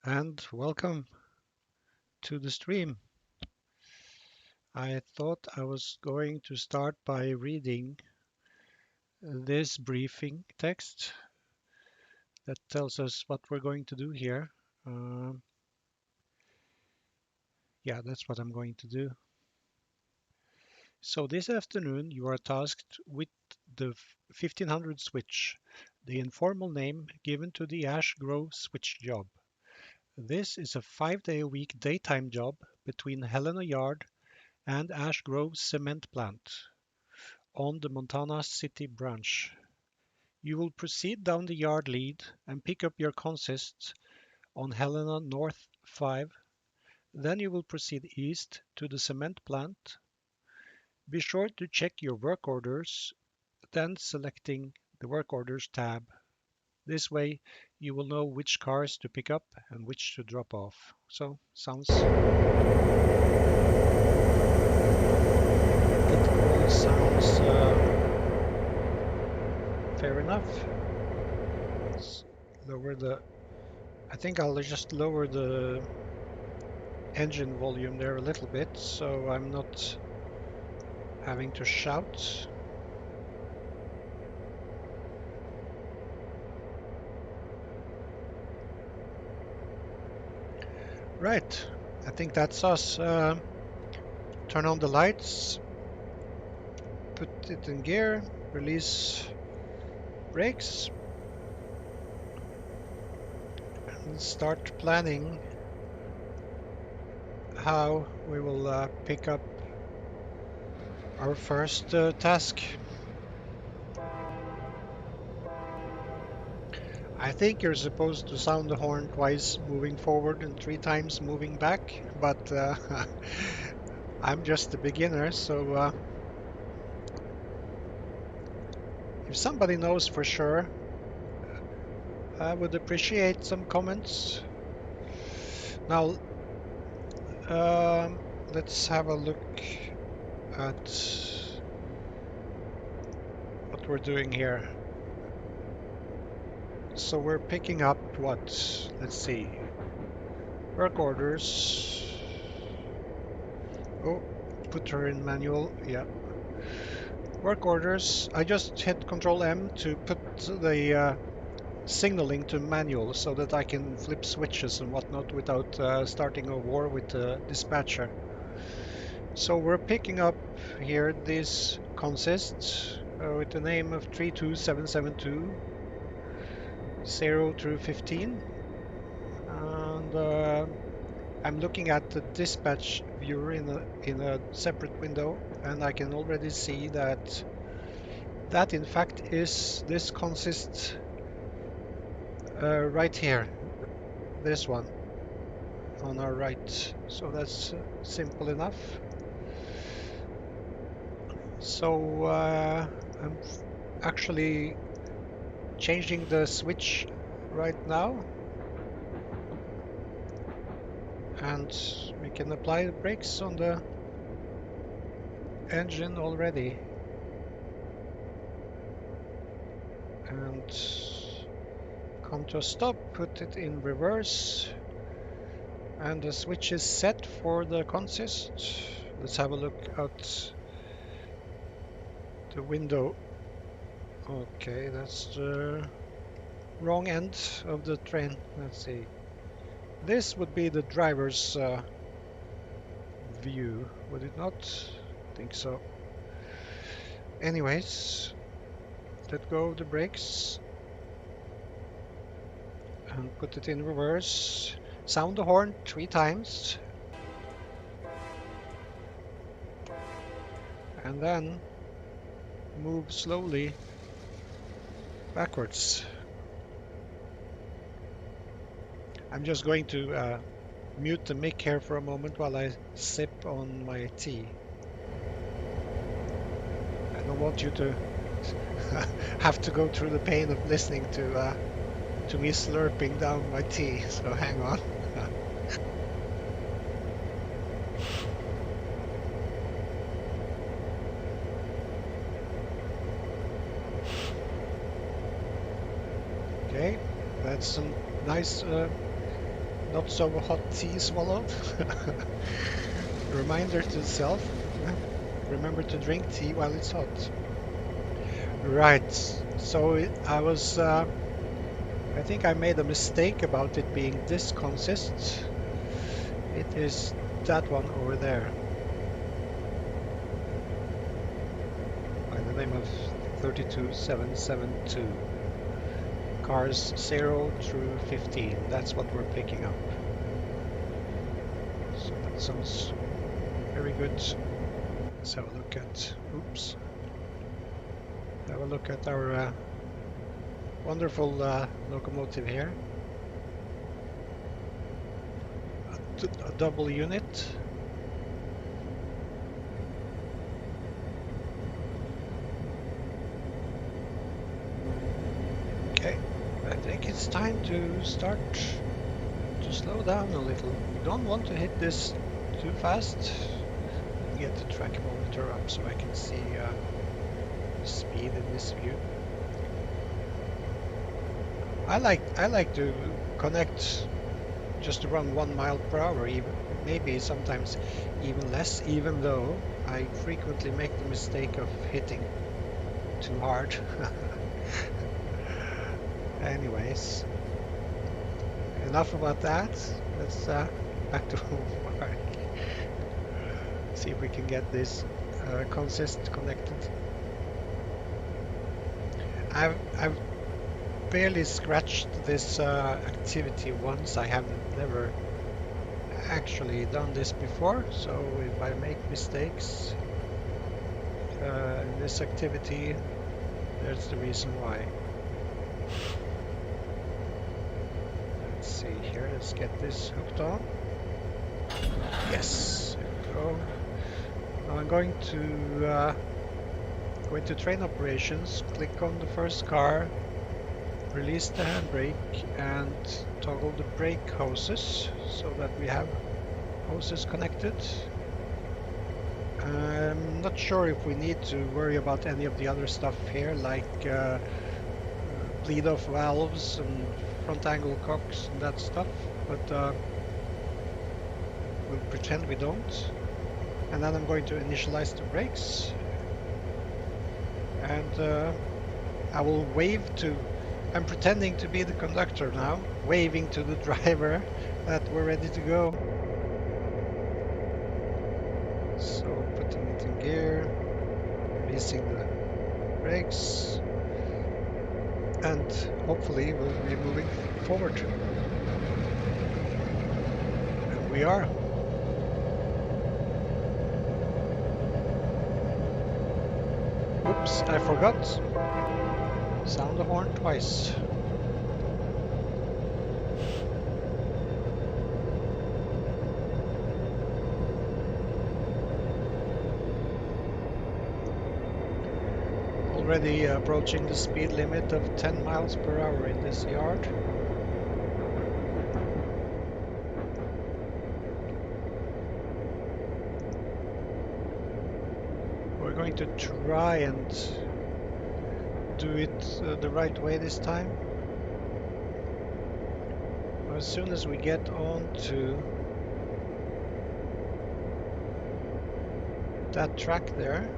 And welcome to the stream. I thought I was going to start by reading this briefing text that tells us what we're going to do here. Um, yeah, that's what I'm going to do. So this afternoon you are tasked with the 1500 switch, the informal name given to the Ash Grove switch job. This is a 5-day-a-week daytime job between Helena Yard and Ash Grove cement plant on the Montana City branch. You will proceed down the yard lead and pick up your consist on Helena North 5. Then you will proceed east to the cement plant. Be sure to check your work orders, then selecting the work orders tab. This way you will know which cars to pick up and which to drop off. So, it all sounds fair enough. Let's lower I think I'll just lower the engine volume there a little bit so I'm not having to shout. Right, I think that's us. Turn on the lights, put it in gear, release brakes, and start planning how we will pick up our first task. I think you're supposed to sound the horn twice moving forward and 3 times moving back, but I'm just a beginner, so if somebody knows for sure, I would appreciate some comments. Now, let's have a look at what we're doing here. So we're picking up what? Let's see. Work orders. Oh, put her in manual. Yeah. Work orders. I just hit Control M to put the signaling to manual so that I can flip switches and whatnot without starting a war with the dispatcher. So we're picking up here this consist with the name of 32772 0 through 15, and I'm looking at the dispatch viewer in a separate window, and I can already see that in fact is this consist right here, this one on our right. So that's simple enough. So I'm actually changing the switch right now, and we can apply the brakes on the engine already, and come to a stop, put it in reverse, and the switch is set for the consist. Let's have a look out the window. Okay, that's the wrong end of the train. Let's see. This would be the driver's view, would it not? I think so. Anyways, let go of the brakes and put it in reverse. Sound the horn 3 times. And then move slowly backwards. I'm just going to mute the mic here for a moment while I sip on my tea. I don't want you to have to go through the pain of listening to me slurping down my tea, so hang on. Okay, that's some nice not so hot tea swallowed. Reminder to self, remember to drink tea while it's hot. Right, so I think I made a mistake about it being this consist. It is that one over there, by the name of 32772. Cars 0 through 15, that's what we're picking up. So that sounds very good. Let's have a look at, oops. Have a look at our wonderful locomotive here. A double unit. Okay, I think it's time to start to slow down a little. Don't want to hit this too fast. Get the track monitor up so I can see the speed in this view. I like to connect just around 1 mile per hour, even maybe sometimes even less, even though I frequently make the mistake of hitting too hard. Anyways, enough about that. Let's back to work. See if we can get this consist connected. I've barely scratched this activity once. I have never actually done this before, so if I make mistakes in this activity, there's the reason why. Let's see here, let's get this hooked on. Yes, there we go. Now I'm going to go into train operations, click on the first car, release the handbrake and toggle the brake hoses so that we have hoses connected. I'm not sure if we need to worry about any of the other stuff here, like bleed off valves and front angle cocks and that stuff, but we'll pretend we don't. And then I'm going to initialize the brakes, and I will wave to, I'm pretending to be the conductor now, waving to the driver that we're ready to go. So putting it in gear, releasing the brakes, and hopefully we'll be moving forward. And we are. Oops, I forgot. Sound the horn twice. Already approaching the speed limit of 10 miles per hour in this yard. We're going to try and do it the right way this time. As soon as we get onto that track there,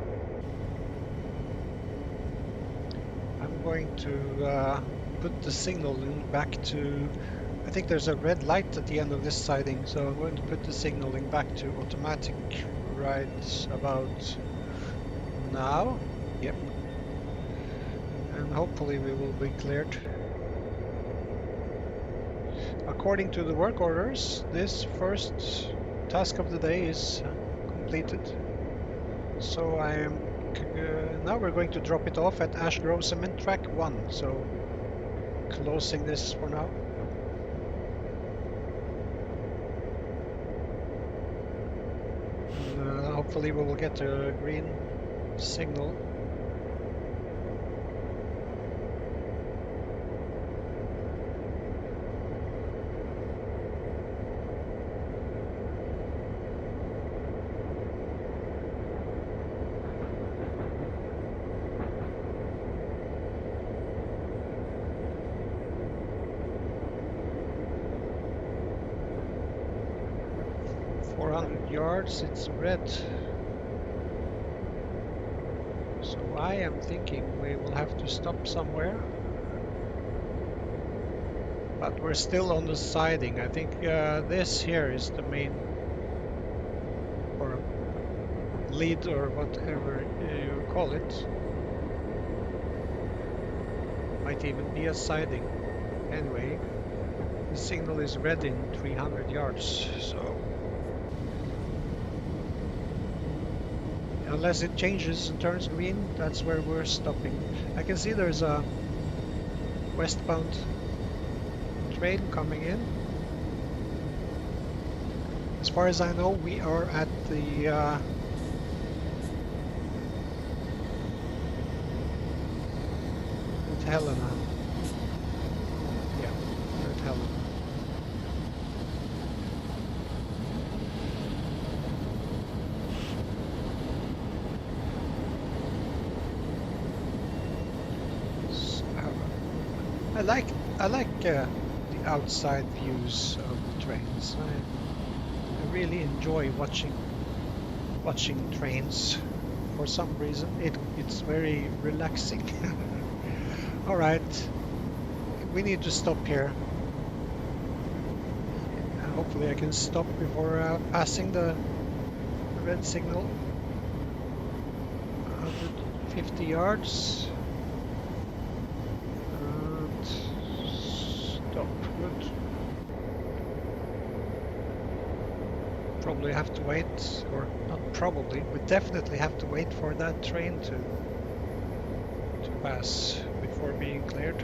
I'm going to put the signaling back to, I think there's a red light at the end of this siding, so I'm going to put the signaling back to automatic right about now. Yep. And hopefully we will be cleared. According to the work orders, this first task of the day is completed. So I am now we're going to drop it off at Ash Grove Cement Track 1. So closing this for now. And, hopefully we will get a green signal. 400 yards, it's red. So I am thinking we will have to stop somewhere. But we're still on the siding. I think this here is the main, or lead, or whatever you call it. Might even be a siding. Anyway, the signal is red in 300 yards, so unless it changes and turns green, that's where we're stopping. I can see there's a westbound train coming in. As far as I know, we are at the at Helena. Yeah, we're at Helena. I like the outside views of the trains. I really enjoy watching trains. For some reason, it's very relaxing. All right, we need to stop here. Hopefully, I can stop before passing the red signal. 150 yards. Stop. Good. Probably have to wait, or not probably, we definitely have to wait for that train to pass before being cleared.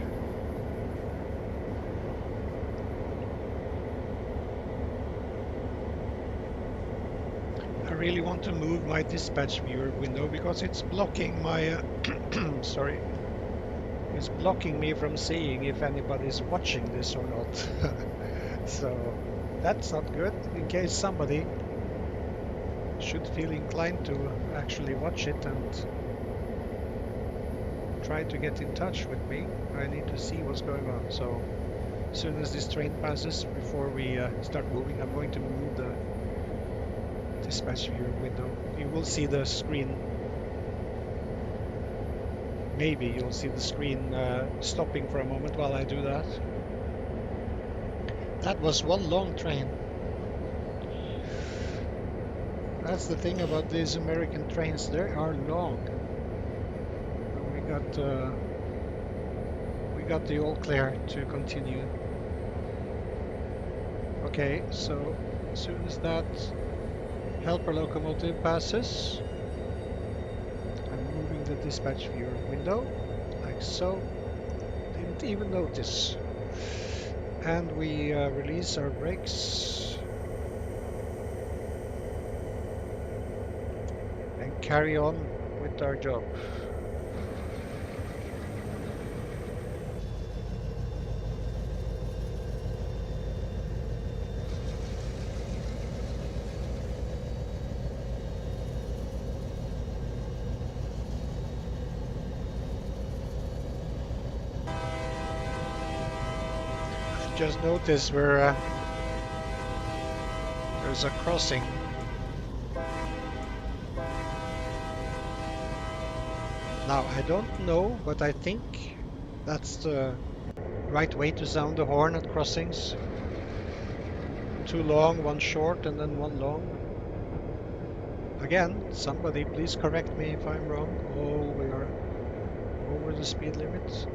I really want to move my dispatch viewer window because it's blocking my sorry. It's blocking me from seeing if anybody's watching this or not. So that's not good, in case somebody should feel inclined to actually watch it and try to get in touch with me. I need to see what's going on. So as soon as this train passes, before we start moving, I'm going to move the dispatch viewer window. You will see the screen. Maybe you'll see the screen stopping for a moment while I do that. That was one long train. That's the thing about these American trains, they are long. We got the all clear to continue. Okay, so as soon as that helper locomotive passes, I'm moving the dispatch viewer window, like so. Didn't even notice. And we release our brakes and carry on with our job. Just notice where there's a crossing. Now I don't know, but I think that's the right way to sound the horn at crossings. Two long, one short, and then one long. Again, somebody please correct me if I'm wrong. Oh, we are over the speed limit.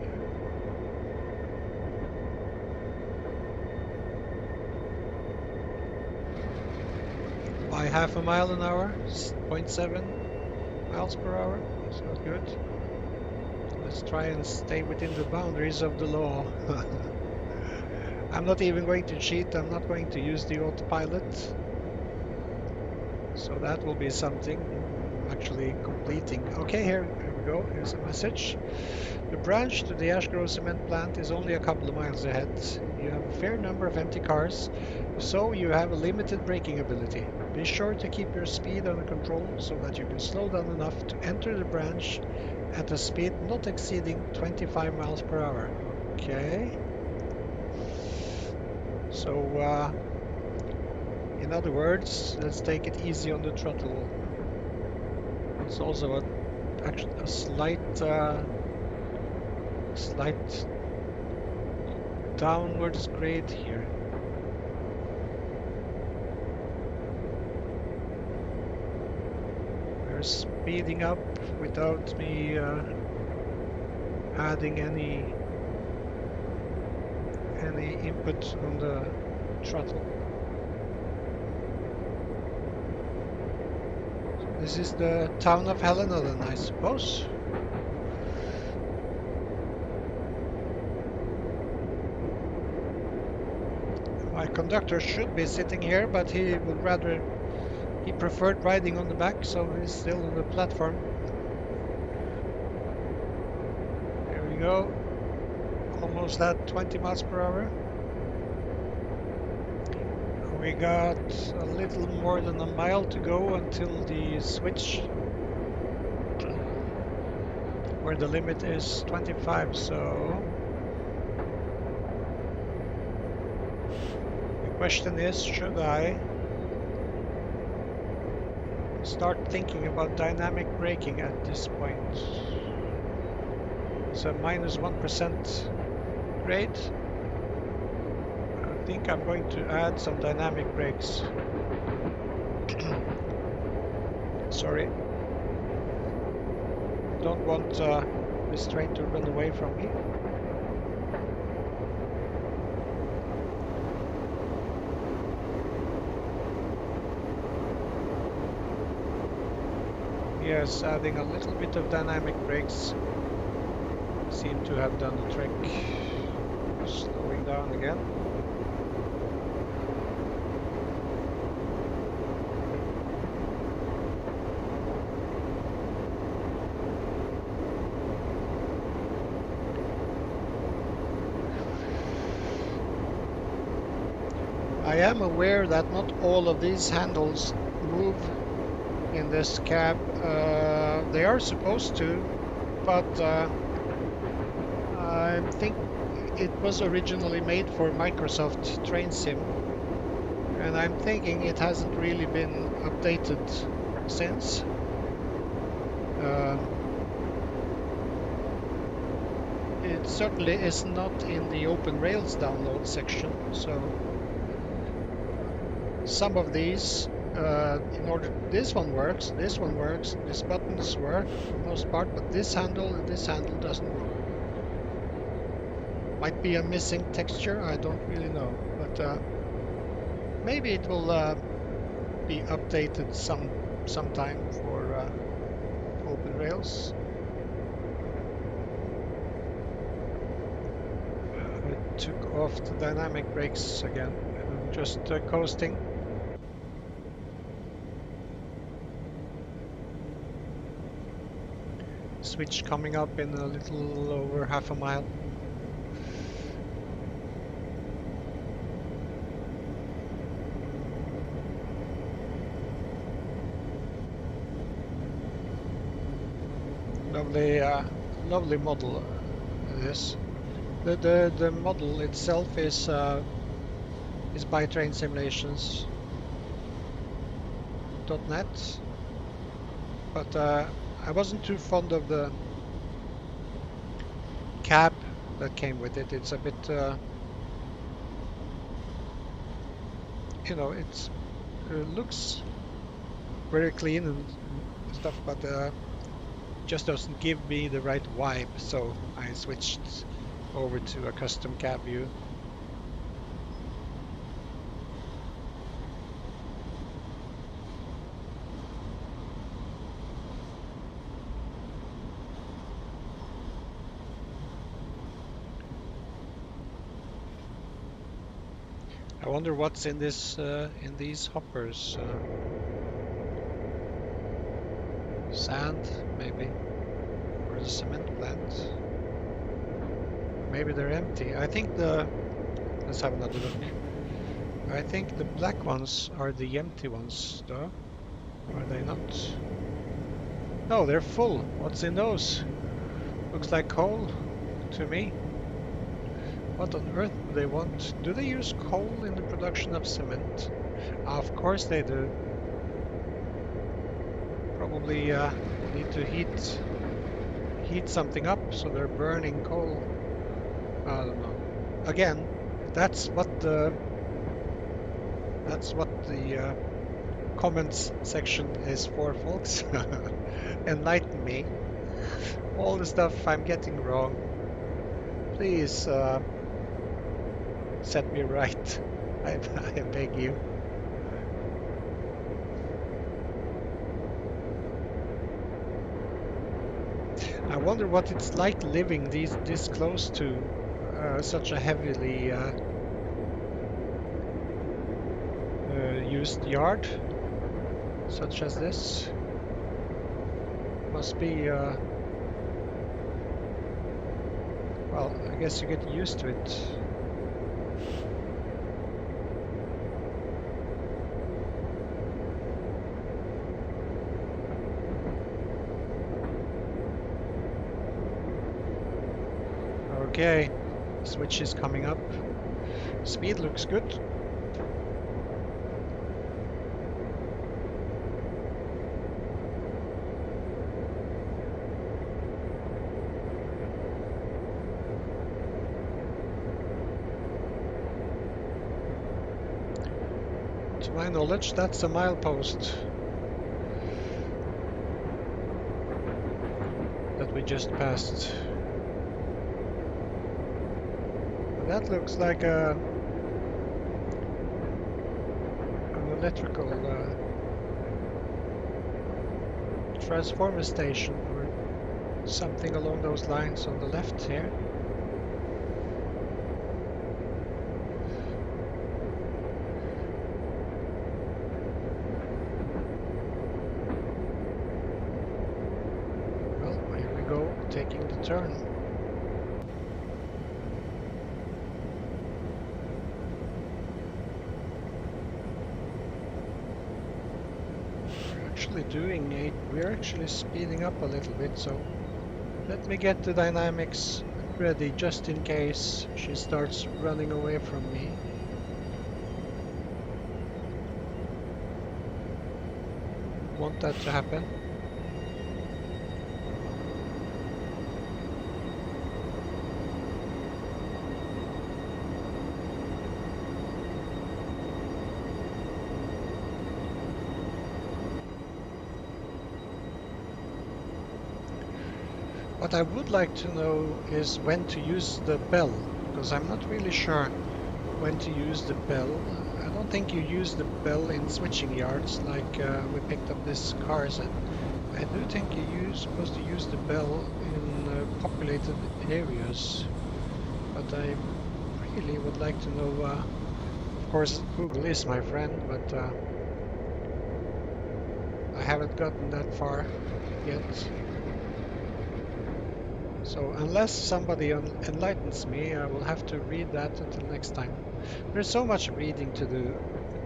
By half a mile an hour, 0.7 miles per hour. That's not good. Let's try and stay within the boundaries of the law. I'm not even going to cheat. I'm not going to use the autopilot. So that will be something I'm actually completing. Okay, here we go. Here's a message. The branch to the Ash Grove cement plant is only a couple of miles ahead. You have a fair number of empty cars, so you have a limited braking ability. Be sure to keep your speed under control so that you can slow down enough to enter the branch at a speed not exceeding 25 miles per hour. Okay. So In other words, let's take it easy on the throttle. It's also actually a slight downwards grade here. We're speeding up without me adding any input on the throttle. This is the town of Helena then, I suppose. My conductor should be sitting here, but he preferred riding on the back, so he's still on the platform. Here we go. Almost at 20 miles per hour. We got a little more than a mile to go until the switch, where the limit is 25, so the question is, should I start thinking about dynamic braking at this point? It's a minus 1% grade. I think I'm going to add some dynamic brakes. Sorry. Don't want this train to run away from me. Yes, adding a little bit of dynamic brakes seem to have done the trick. Slowing down again. I am aware that not all of these handles move in this cab. They are supposed to, but I think it was originally made for Microsoft Train Sim, and I'm thinking it hasn't really been updated since. It certainly is not in the Open Rails download section, so some of these, this one works, these buttons work for the most part, but this handle doesn't work. Might be a missing texture, I don't really know, but maybe it will be updated sometime for Open Rails. I took off the dynamic brakes again. I'm just coasting. Switch coming up in a little over half a mile. Lovely model. This. The model itself is by trainsimulations.net, but I wasn't too fond of the cab that came with it. It's a bit, you know, it looks very clean and stuff, but just doesn't give me the right vibe, so I switched over to a custom Cabview. I wonder what's in this in these hoppers. Sand, maybe, or the cement plant. Maybe they're empty. I think let's have another look. I think the black ones are the empty ones, though. Are they not? No, they're full. What's in those? Looks like coal to me. What on earth do they want? Do they use coal in the production of cement? Of course they do. Probably need to heat something up, so they're burning coal. I don't know. Again, that's what the comments section is for, folks. Enlighten me. All the stuff I'm getting wrong, please set me right. I beg you. I wonder what it's like living this close to such a heavily used yard, such as this. Must be, well, I guess you get used to it. Okay, switch is coming up. Speed looks good. To my knowledge, that's a milepost that we just passed. That looks like an electrical transformer station or something along those lines on the left here. Well, here we go, taking the turn. We're actually speeding up a little bit, so let me get the dynamics ready just in case she starts running away from me. Want that to happen. What I would like to know is when to use the bell, because I'm not really sure when to use the bell. I don't think you use the bell in switching yards like we picked up this car set. I do think you're supposed to use the bell in populated areas, but I really would like to know. Of course, Google is my friend, but I haven't gotten that far yet. So unless somebody enlightens me, I will have to read that until next time. There's so much reading to do.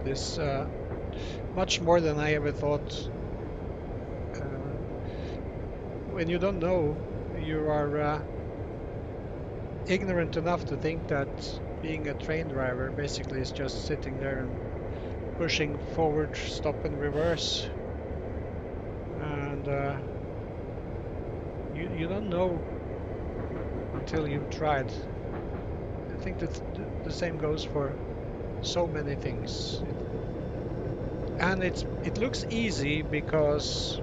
This much more than I ever thought. When you don't know, you are ignorant enough to think that being a train driver basically is just sitting there and pushing forward, stop and reverse. And you don't know until you've tried. I think that the same goes for so many things. And it looks easy because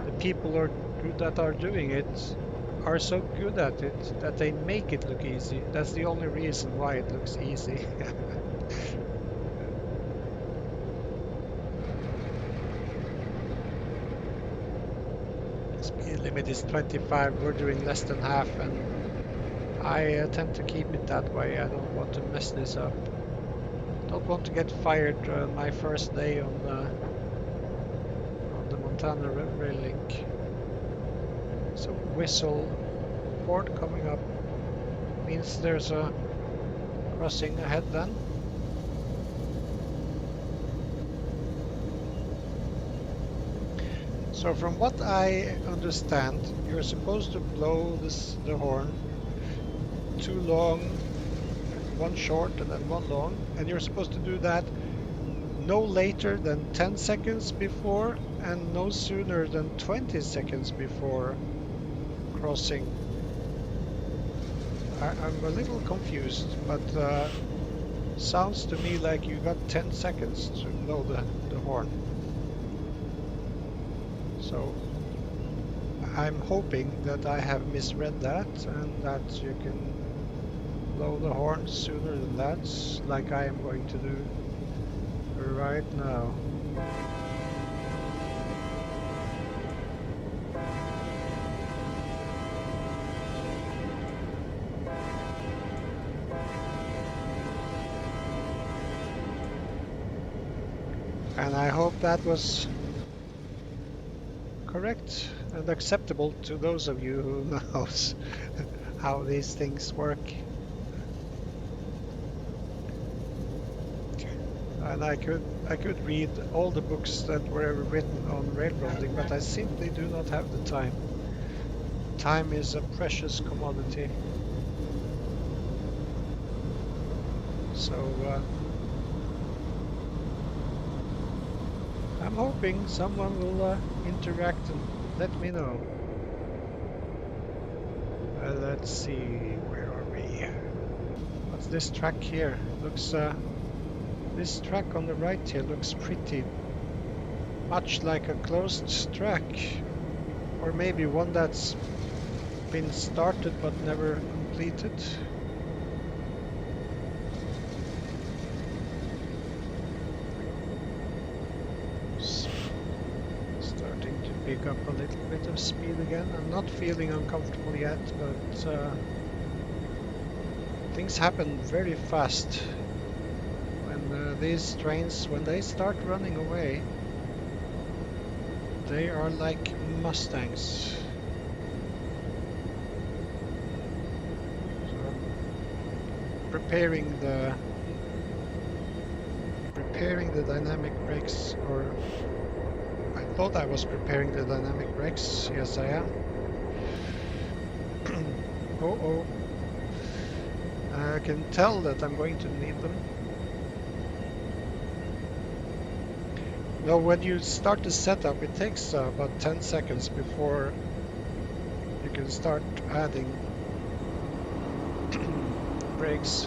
the people that are doing it are so good at it that they make it look easy. That's the only reason why it looks easy. Speed limit is 25, we're doing less than half, and I tend to keep it that way. I don't want to mess this up. Don't want to get fired my first day on the Montana rail link. So whistle, port coming up, means there's a crossing ahead then. So from what I understand, you're supposed to blow the horn too long one short and then one long, and you're supposed to do that no later than 10 seconds before and no sooner than 20 seconds before crossing. I'm a little confused, but sounds to me like you got 10 seconds to blow the horn. So I'm hoping that I have misread that and that you can blow the horn sooner than that, like I am going to do right now. And I hope that was correct and acceptable to those of you who knows how these things work. And I could read all the books that were ever written on railroading, but I simply do not have the time. Time is a precious commodity. So I'm hoping someone will interact and let me know. Let's see, where are we? What's this track here? Looks this track on the right here looks pretty much like a closed track, or maybe one that's been started but never completed. Starting to pick up a little bit of speed again. I'm not feeling uncomfortable yet, but things happen very fast. When these trains, when they start running away, they are like Mustangs. So I'm preparing the dynamic brakes, or I thought I was preparing the dynamic brakes. Yes, I am. Oh, I can tell that I'm going to need them. Now, when you start the setup, it takes about 10 seconds before you can start adding brakes.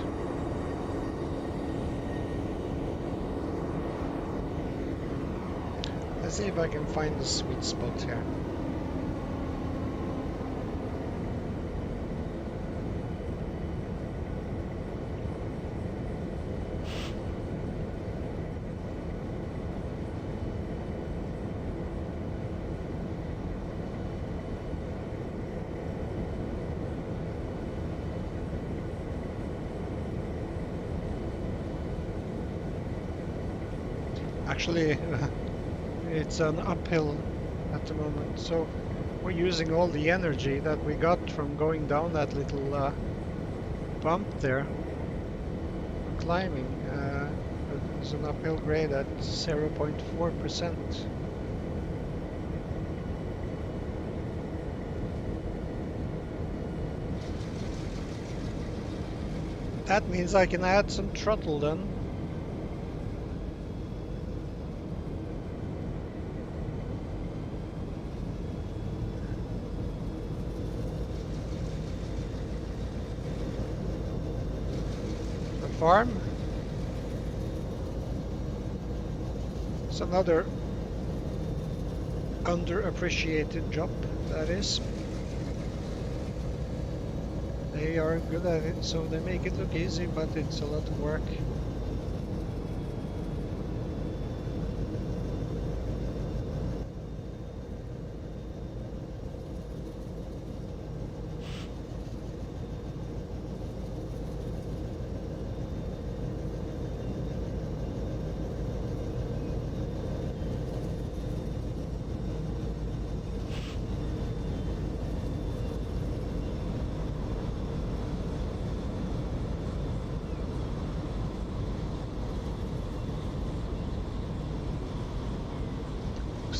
Let's see if I can find the sweet spot here. Actually, it's an uphill at the moment, so we're using all the energy that we got from going down that little bump there, climbing. It's an uphill grade at 0.4%. That means I can add some throttle then. Farm. It's another underappreciated job, that is. They are good at it, so they make it look easy, but it's a lot of work.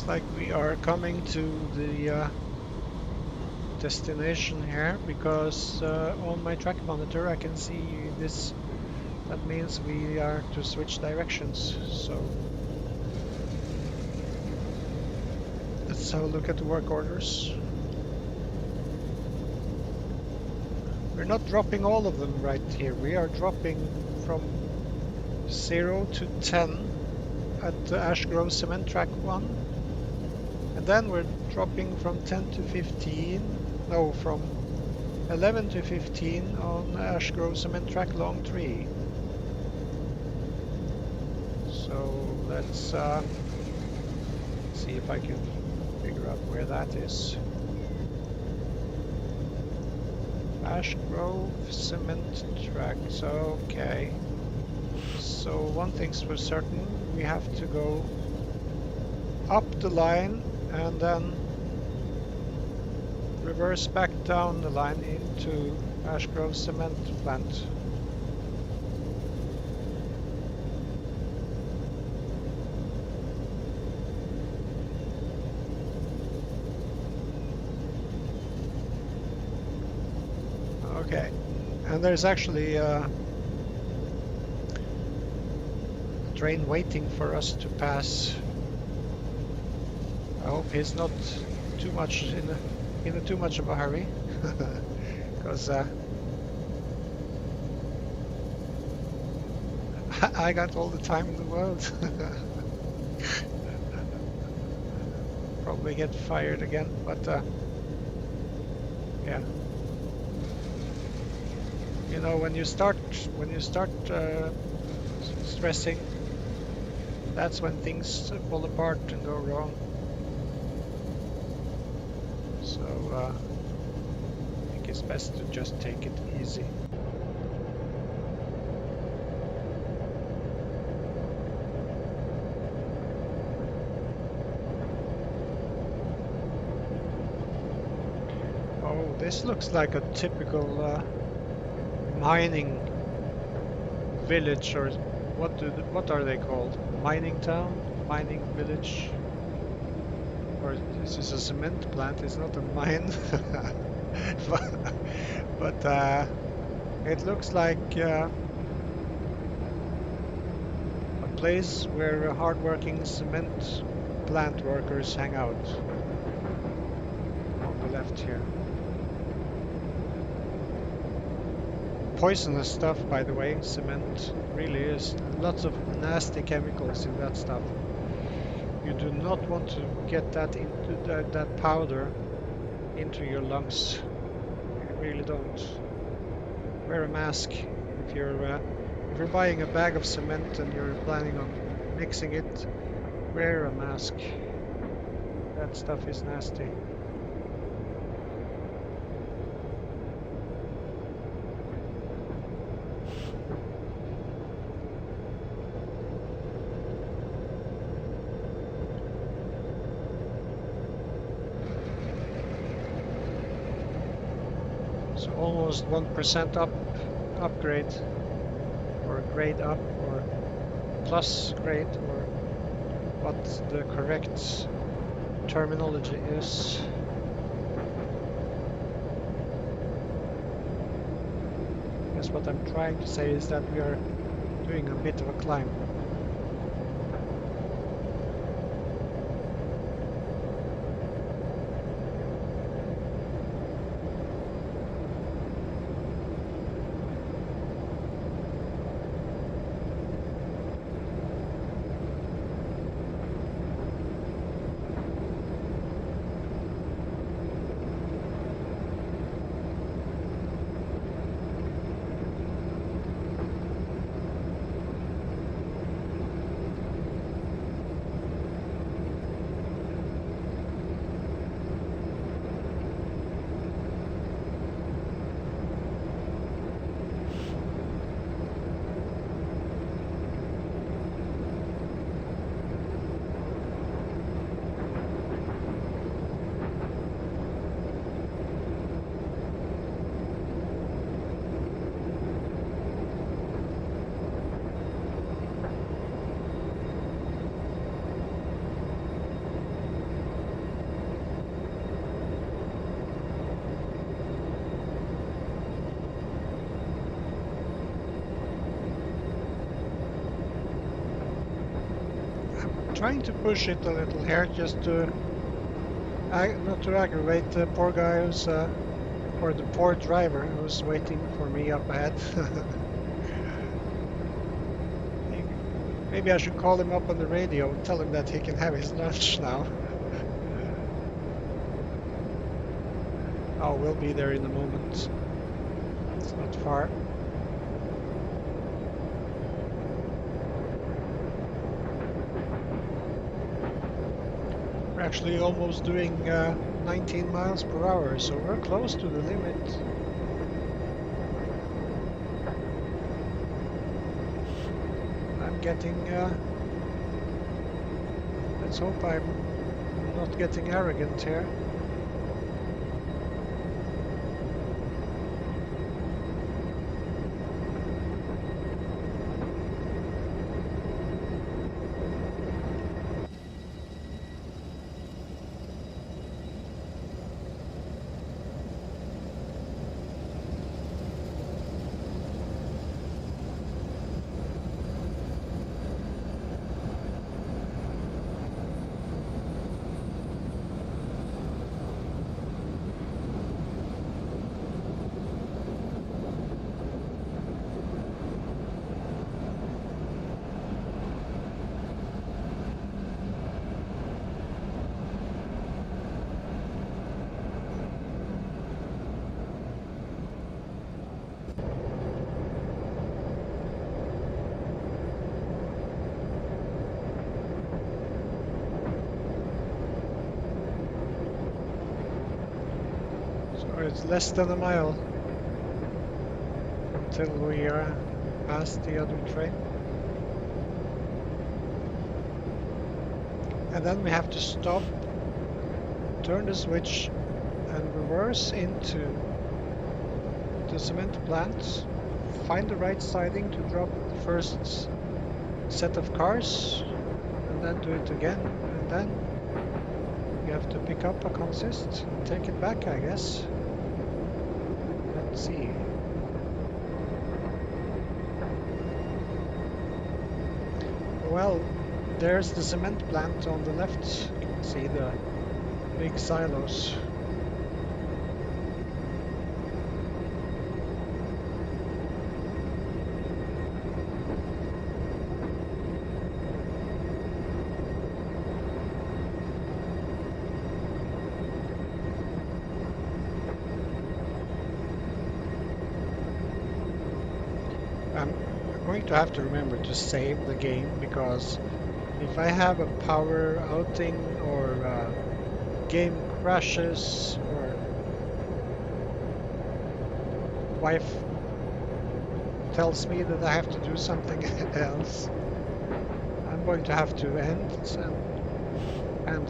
Like we are coming to the destination here, because on my track monitor I can see this that means we are to switch directions. So let's have a look at the work orders. We're not dropping all of them right here. We are dropping from 0 to 10 at the Ash Grove Cement Track 1. And then we're dropping from 10 to 15, no, from 11 to 15 on Ash Grove Cement Track Long 3. So let's see if I can figure out where that is. Ash Grove Cement Tracks, okay. So one thing's for certain, we have to go up the line and then reverse back down the line into Ash Grove Cement Plant. Okay, and there's actually a train waiting for us to pass. I hope he's not too much in too much of a hurry, because I got all the time in the world. Probably get fired again, but yeah. You know, when you start stressing, that's when things fall apart and go wrong. So I think it's best to just take it easy. Oh, this looks like a typical mining village, or what are they called? Mining town? Mining village? Or this is a cement plant, it's not a mine. but it looks like a place where hard-working cement plant workers hang out. On the left here. Poisonous stuff, by the way. Cement really is. Lots of nasty chemicals in that stuff. You do not want to get that into that powder into your lungs. You really don't. Wear a mask if you're buying a bag of cement and you're planning on mixing it. Wear a mask. That stuff is nasty. So almost 1% upgrade, or grade up, or plus grade, or what the correct terminology is. I guess what I'm trying to say is that we are doing a bit of a climb. trying to push it a little here, just to not to aggravate the poor guy who's or the poor driver who's waiting for me up ahead. Maybe I should call him up on the radio and tell him that he can have his lunch now. Oh, we'll be there in a moment. It's not far. We're actually almost doing 19 miles per hour, so we're close to the limit. I'm getting... let's hope I'm not getting arrogant here. It's less than a mile until we are past the other train. And then we have to stop, turn the switch and reverse into the cement plant, find the right siding to drop the first set of cars, and then do it again. And then you have to pick up a consist and take it back, I guess. Let's see. Well, there's the cement plant on the left. You can see the big silos. I'm going to have to remember to save the game, because if I have a power outing or game crashes or wife tells me that I have to do something else, I'm going to have to end and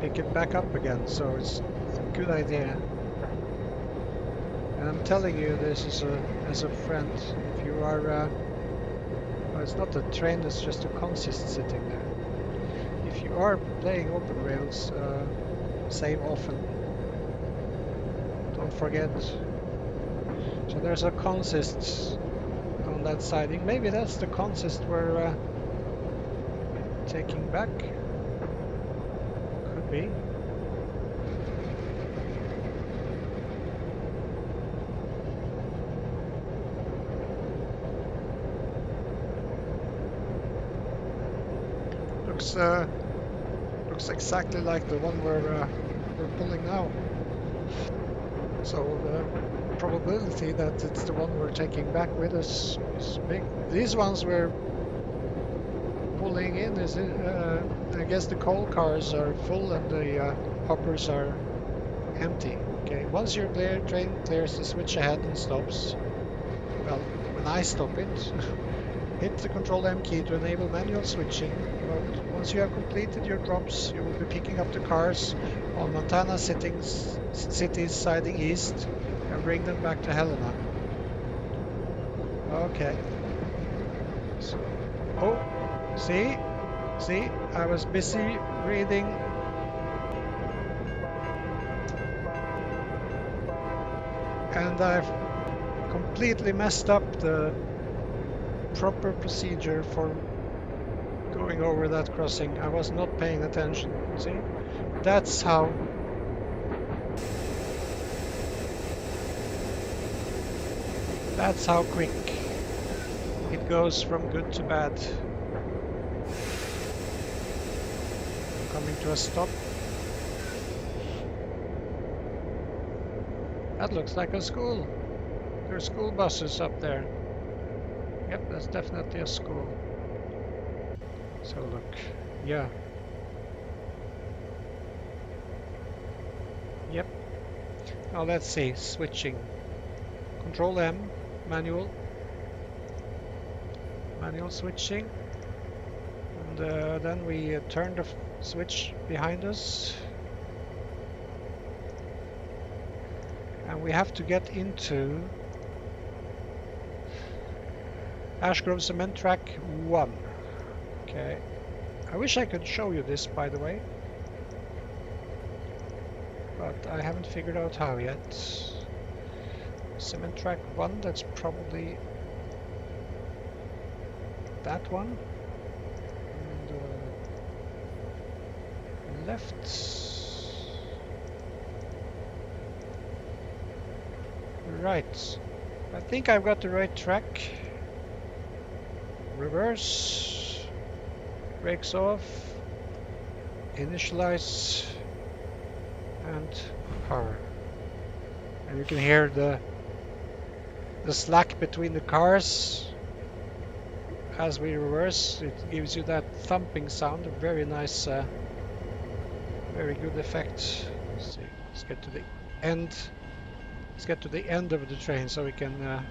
pick it back up again. So it's a good idea. And I'm telling you this as a friend. If you are, well, it's not a train, it's just a consist sitting there. If you are playing open rails, save often. Don't forget. So there's a consist on that siding. Maybe that's the consist we're taking back. Could be. Looks exactly like the one we're pulling now. So the probability that it's the one we're taking back with us is big. These ones we're pulling in is, I guess the coal cars are full and the hoppers are empty. Okay, once your train clears the switch ahead and stops, well, when I stop it, hit the Control M key to enable manual switching. Once you have completed your drops, you will be picking up the cars on Montana City's siding east and bring them back to Helena. Okay. So, oh, see, I was busy reading. And I've completely messed up the proper procedure for going over that crossing. I was not paying attention. See? That's how quick it goes from good to bad. Coming to a stop. That looks like a school. There's school buses up there. Yep, that's definitely a school. So look, yeah. Yep. Now let's see, switching. Control M, manual. Manual switching. And then we turn the switch behind us. And we have to get into Ash Grove Cement Track 1. Okay. I wish I could show you this, by the way. But I haven't figured out how yet. Cement Track 1, that's probably that one. And left. Right. I think I've got the right track. Reverse. Brakes off. Initialize. And power. And you can hear the slack between the cars as we reverse. It gives you that thumping sound, a very nice, very good effect. Let's see, let's get to the end. Let's get to the end of the train so we can,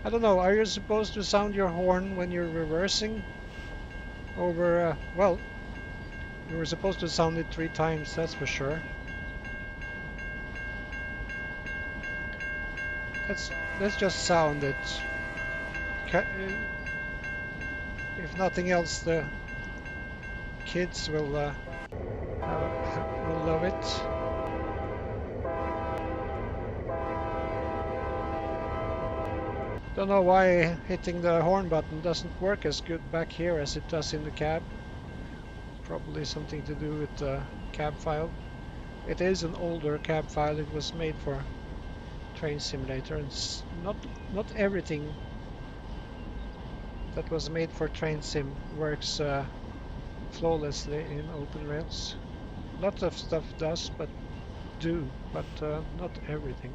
I don't know, are you supposed to sound your horn when you're reversing over, well, you were supposed to sound it 3 times, that's for sure. Let's just sound it. If nothing else, the kids will love it. Don't know why hitting the horn button doesn't work as good back here as it does in the cab. Probably something to do with the cab file. It is an older cab file. It was made for Train Simulator, and not everything that was made for Train Sim works flawlessly in OpenRails. Lots of stuff does, but not everything.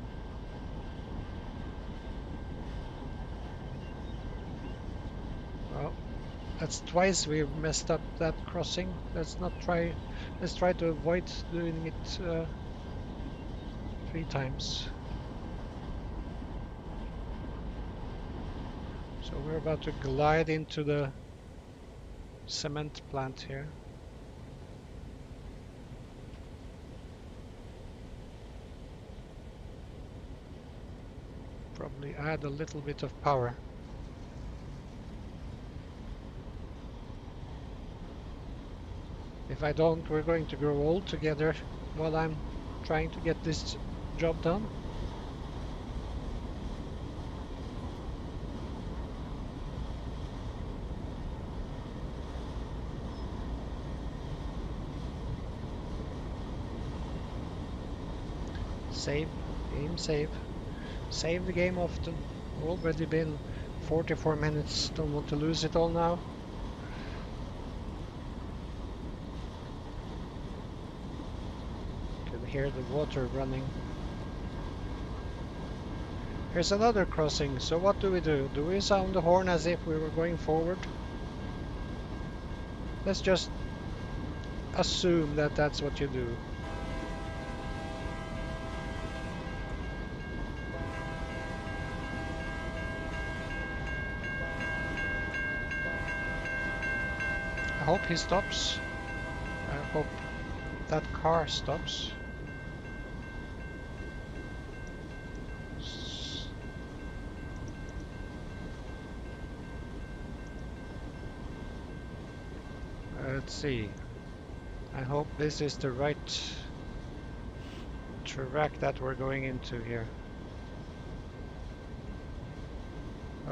Well, that's twice we've messed up that crossing. Let's try to avoid doing it 3 times. So we're about to glide into the cement plant here. Probably add a little bit of power. If I don't, we're going to grow old together while I'm trying to get this job done. Save, game save. Save the game often. Already been 44 minutes, don't want to lose it all now. Can hear the water running. Here's another crossing, so what do? Do we sound the horn as if we were going forward? Let's just assume that that's what you do. I hope he stops. I hope that car stops. Let's see. I hope this is the right track that we're going into here.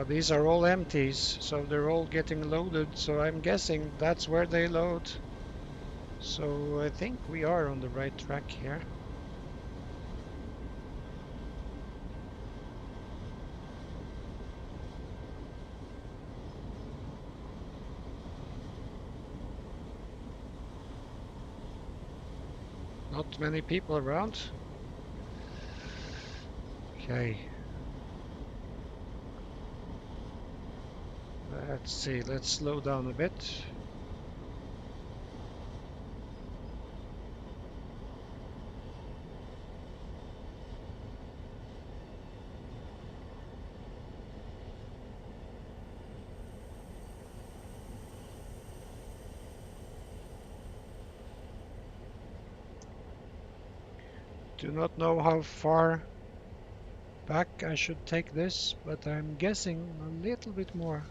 These are all empties, so they're all getting loaded. So I'm guessing that's where they load. So I think we are on the right track here. Not many people around. Okay. Let's see, let's slow down a bit. Do not know how far back I should take this, but I'm guessing a little bit more.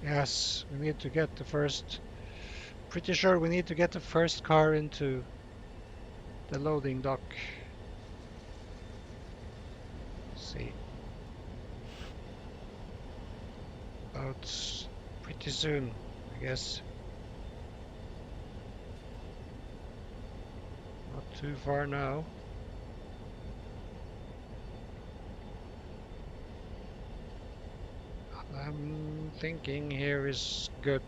Yes, we need to get the first. Pretty sure we need to get the first car into the loading dock. Let's see. About pretty soon, I guess. Not too far now. I'm thinking here is good.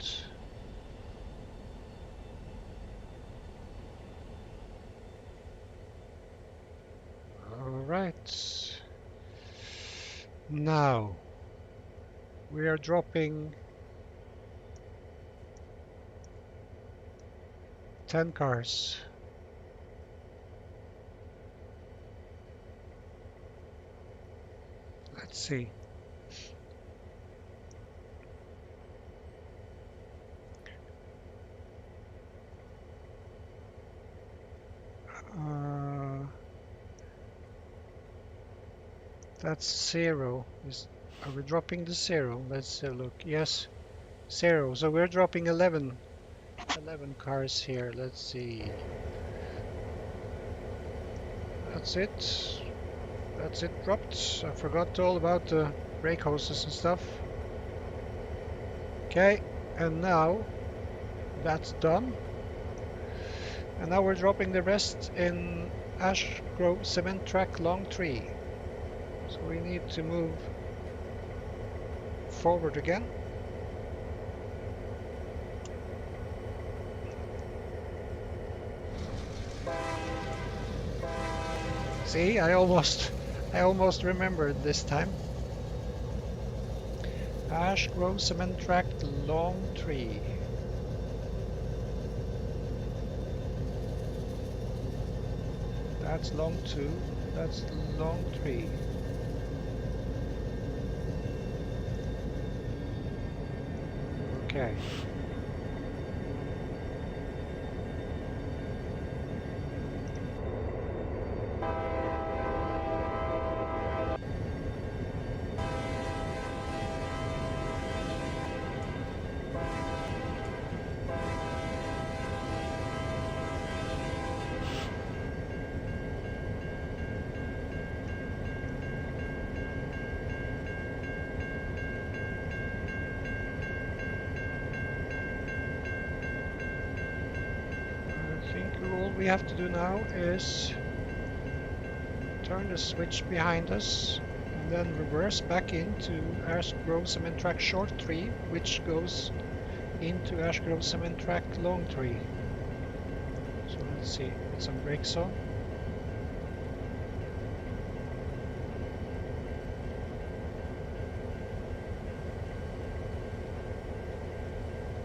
All right. Now we are dropping 10 cars. Let's see. That's 0. Are we dropping the 0? Let's look. Yes, 0. So we're dropping 11 cars here. Let's see. That's it. That's it dropped. I forgot all about the brake hoses and stuff. Okay, and now that's done. And now we're dropping the rest in Ash Grove Cement Track Long Tree. So we need to move forward again. See, I almost remembered this time. Ash Grove Cement Track Long Tree. That's long 2, that's long 3. Okay. All we have to do now is turn the switch behind us and then reverse back into Ash Grove Cement Track Short Tree, which goes into Ash Grove Cement Track Long Tree. So let's see, get some brakes on.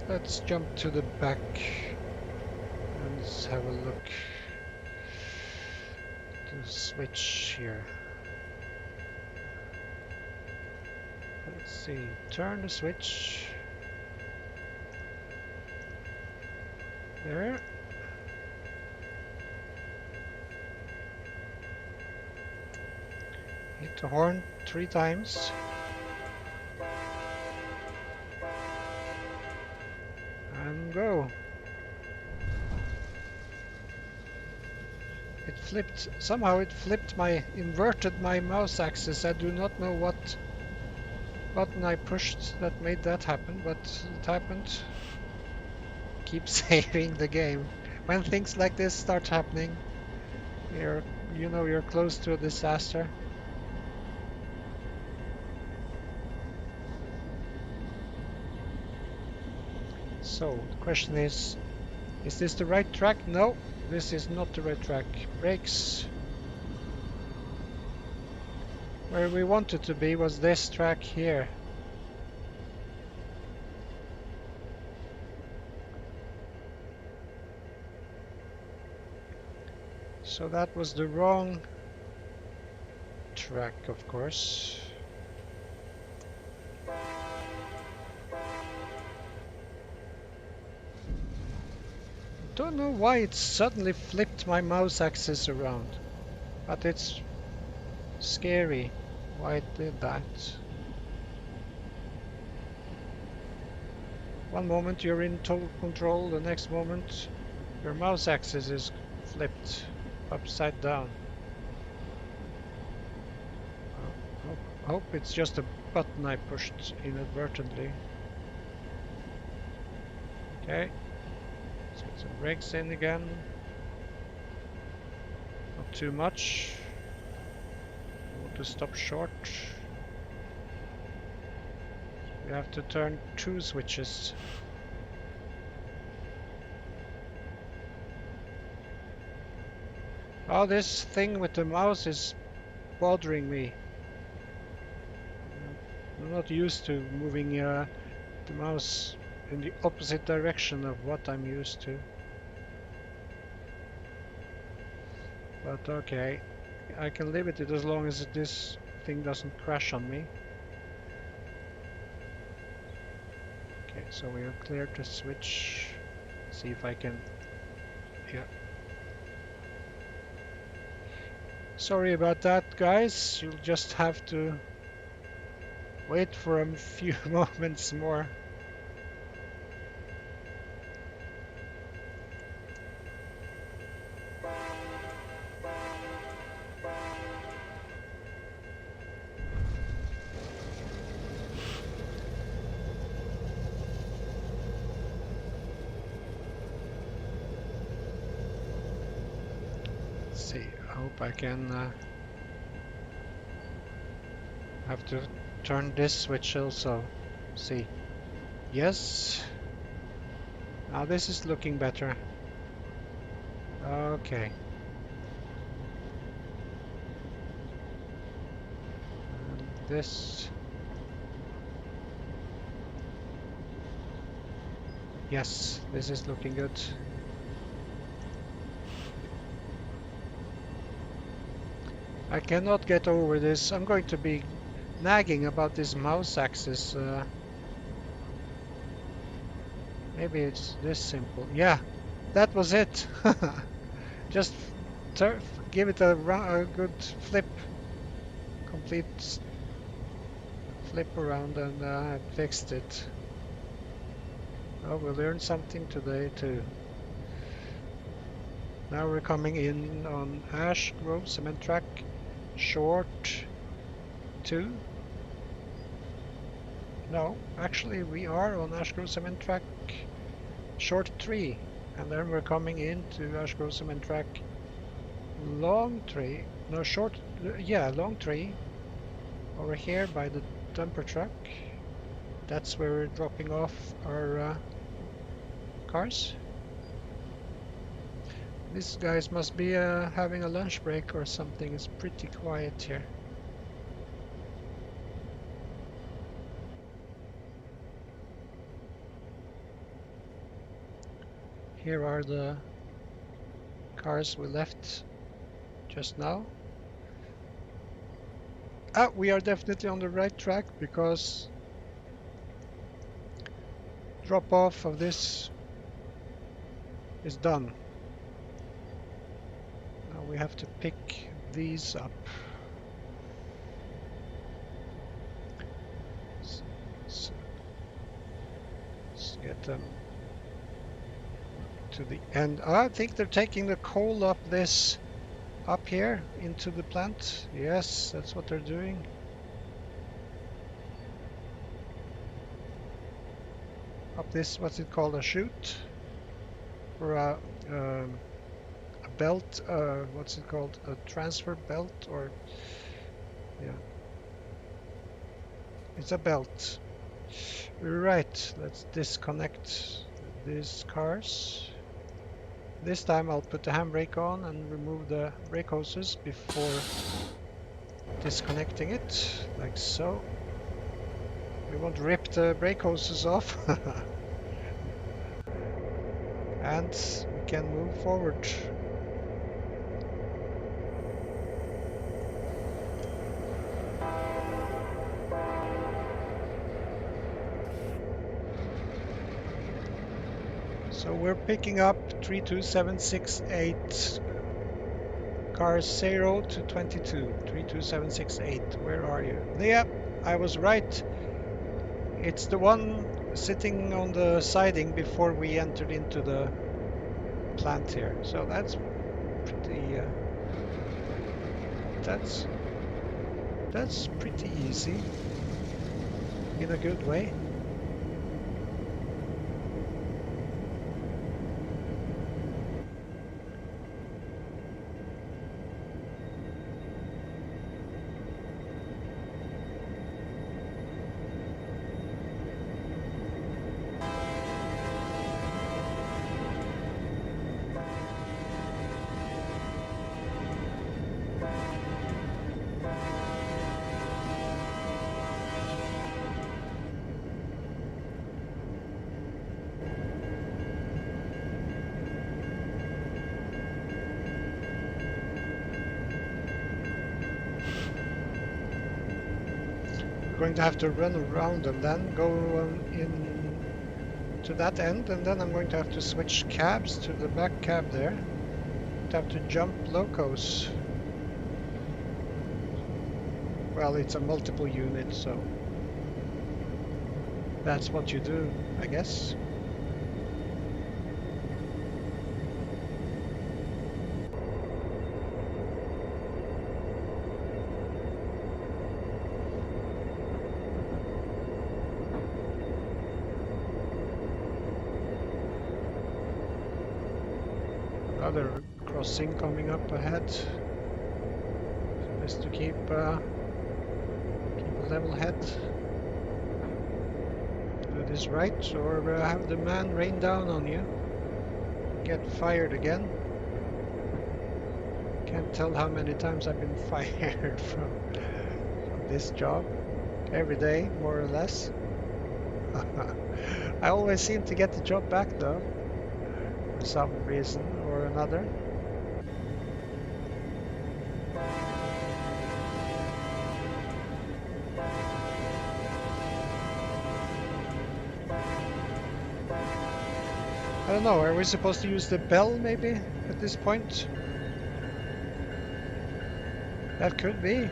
Let's jump to the back and let's have a look at the switch here. Let's see, turn the switch. There. Hit the horn 3 times. And go. It flipped, somehow it flipped inverted my mouse axis. I do not know what button I pushed that made that happen, but it happened. Keep saving the game. When things like this start happening, you're close to a disaster. So the question is this the right track? No, this is not the right track. Brakes. Where we wanted to be was this track here. So that was the wrong track, of course. Don't know why it suddenly flipped my mouse axis around, but it's scary why it did that. One moment you're in total control, the next moment your mouse axis is flipped upside down. Hope it's just a button I pushed inadvertently. Okay, let's get some brakes in again. Not too much. I want to stop short. We have to turn 2 switches. Oh, this thing with the mouse is bothering me. I'm not used to moving the mouse in the opposite direction of what I'm used to. But okay, I can live with it as long as this thing doesn't crash on me. Okay, so we are clear to switch. See if I can... Yeah. Sorry about that, guys. You'll just have to wait for a few moments more. Let's see, I hope I can have to turn this switch also. See. Yes. Now this is looking better. Okay. And this. Yes, this is looking good. I cannot get over this. I'm going to be nagging about this mouse axis. Maybe it's this simple. Yeah, that was it. Just give it a good flip. Complete flip around and I fixed it. Oh, we learned something today too. Now we're coming in on Ash Grove Cement Track, short 2. No, actually we are on Ash Grove Cement Track, short 3. And then we're coming into Ash Grove Cement Track, long 3. No, short, yeah, long 3. Over here by the dumper truck. That's where we're dropping off our cars. These guys must be having a lunch break or something. It's pretty quiet here. Here are the cars we left just now. Ah, we are definitely on the right track because drop off of this is done. Now we have to pick these up. So let's get them to the end. I think they're taking the coal up this Up here into the plant. Yes, that's what they're doing. Up this, what's it called, a chute? Or a belt, what's it called? A transfer belt, or yeah, it's a belt. Right, let's disconnect these cars. This time I'll put the handbrake on and remove the brake hoses before disconnecting it, like so. We won't rip the brake hoses off. And we can move forward. So we're picking up 32768 cars 0 to 22. 32768, where are you? Yep, I was right. It's the one sitting on the siding before we entered into the plant here. So that's pretty that's pretty easy in a good way. Going to have to run around and then go in to that end, and then I'm going to have to switch cabs to the back cab there. Have to jump locos. Well, it's a multiple unit, so that's what you do, I guess. Another crossing coming up ahead. Best to keep a level head. Do this right, or have the man rain down on you. Get fired again. Can't tell how many times I've been fired from this job. Every day, more or less. I always seem to get the job back though, for some reason or another. I don't know, are we supposed to use the bell maybe at this point? That could be.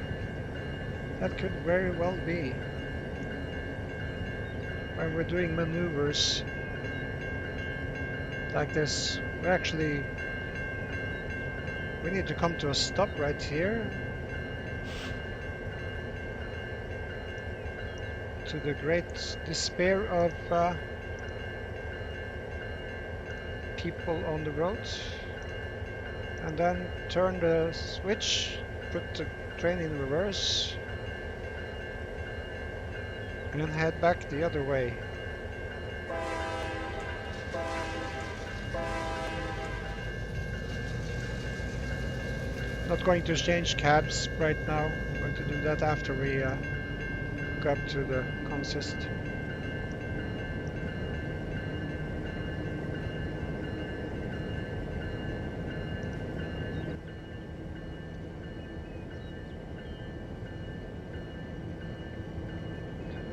That could very well be. When we're doing maneuvers like this, we need to come to a stop right here. To the great despair of people on the road, and then turn the switch, put the train in reverse, and head back the other way. Not going to change cabs right now. I'm going to do that after we hook up to the consist.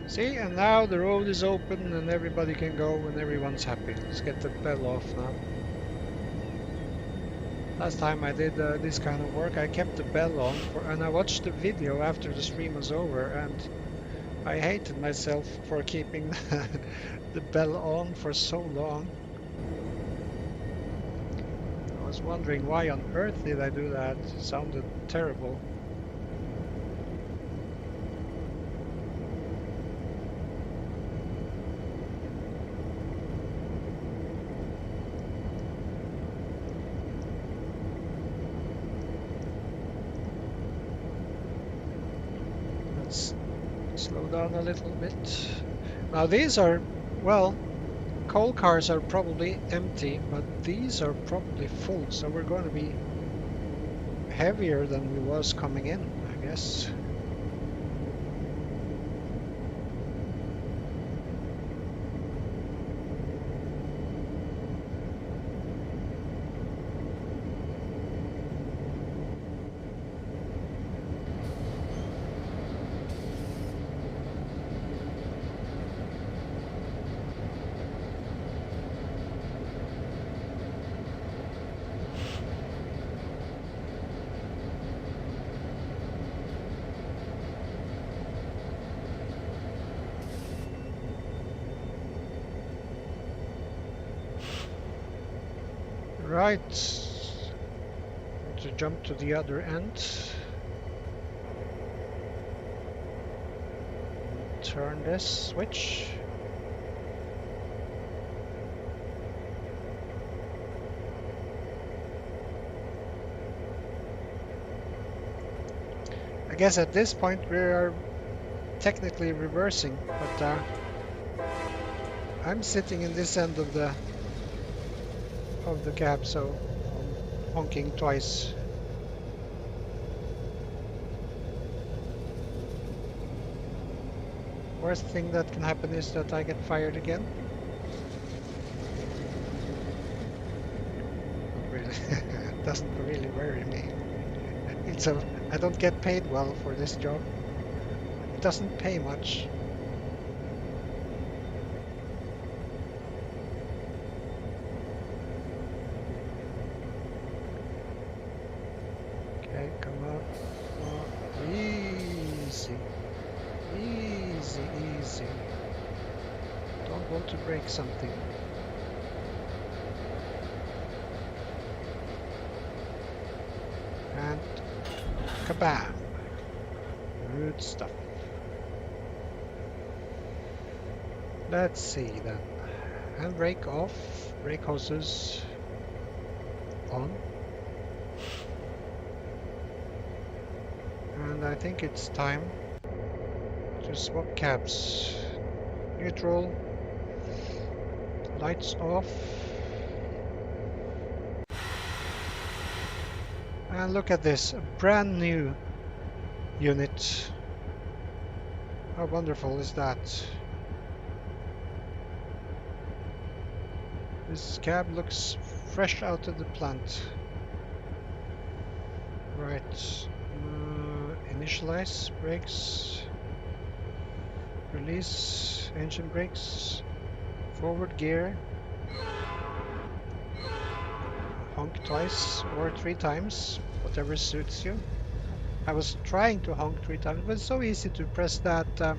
See, and now the road is open and everybody can go and everyone's happy. Let's get the bell off now. Last time I did this kind of work, I kept the bell on and I watched the video after the stream was over, and I hated myself for keeping the bell on for so long. was wondering why on earth did I do that. It sounded terrible. Let's slow down a little bit. Now these are, well, coal cars are probably empty, but these are probably full, so we're going to be heavier than we was coming in, I guess. Right, to jump to the other end. Turn this switch. I guess at this point we are technically reversing, but I'm sitting in this end of the cab, so I'm honking twice. Worst thing that can happen is that I get fired again. Not really. It doesn't really worry me. I don't get paid well for this job. It doesn't pay much. Okay, come on. Easy. Easy, easy. Don't want to break something. And kabam! Good stuff. Let's see then. Handbrake off, brake hoses on. And I think it's time to swap cabs. Neutral, lights off. And look at this, a brand new unit. How wonderful is that? This cab looks fresh out of the plant. Right. Initialize, brakes, release, engine brakes, forward gear, honk twice or 3 times, whatever suits you. I was trying to honk 3 times, but it's so easy to press that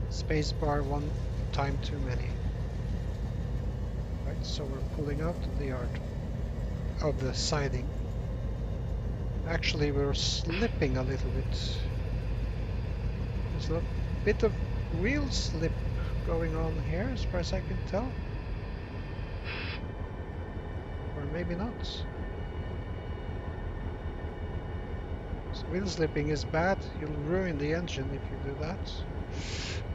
space bar 1 time too many. Right, so we're pulling out of the yard of the siding. Actually, we're slipping a little bit. There's a bit of wheel slip going on here, as far as I can tell. Or maybe not. So wheel slipping is bad. You'll ruin the engine if you do that.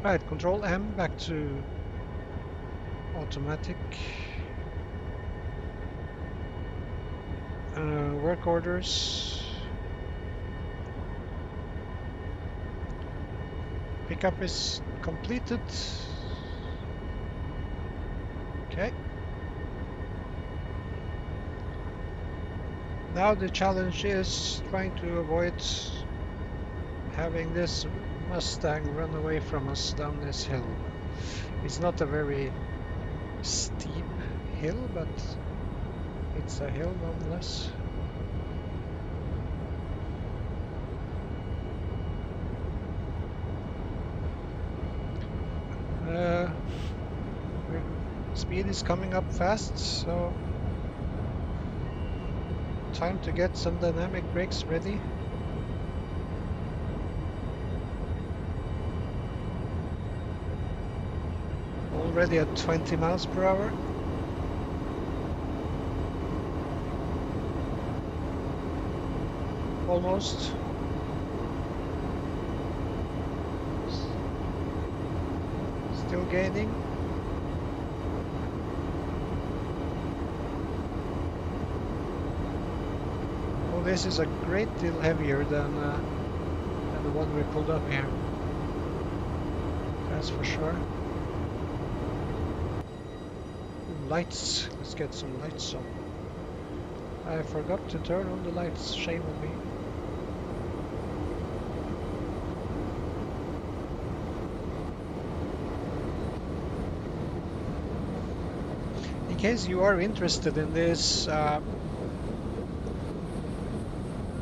Right, Control M back to automatic. Work orders. Pickup is completed. Okay. Now the challenge is trying to avoid having this Mustang run away from us down this hill. It's not a very steep hill, but it's a hill nonetheless. Speed is coming up fast, so Time to get some dynamic brakes ready. Already at 20 miles per hour. Almost. Still gaining. Oh, this is a great deal heavier than the one we pulled up here. That's for sure. Lights. Let's get some lights on. I forgot to turn on the lights. Shame on me. In case you are interested in this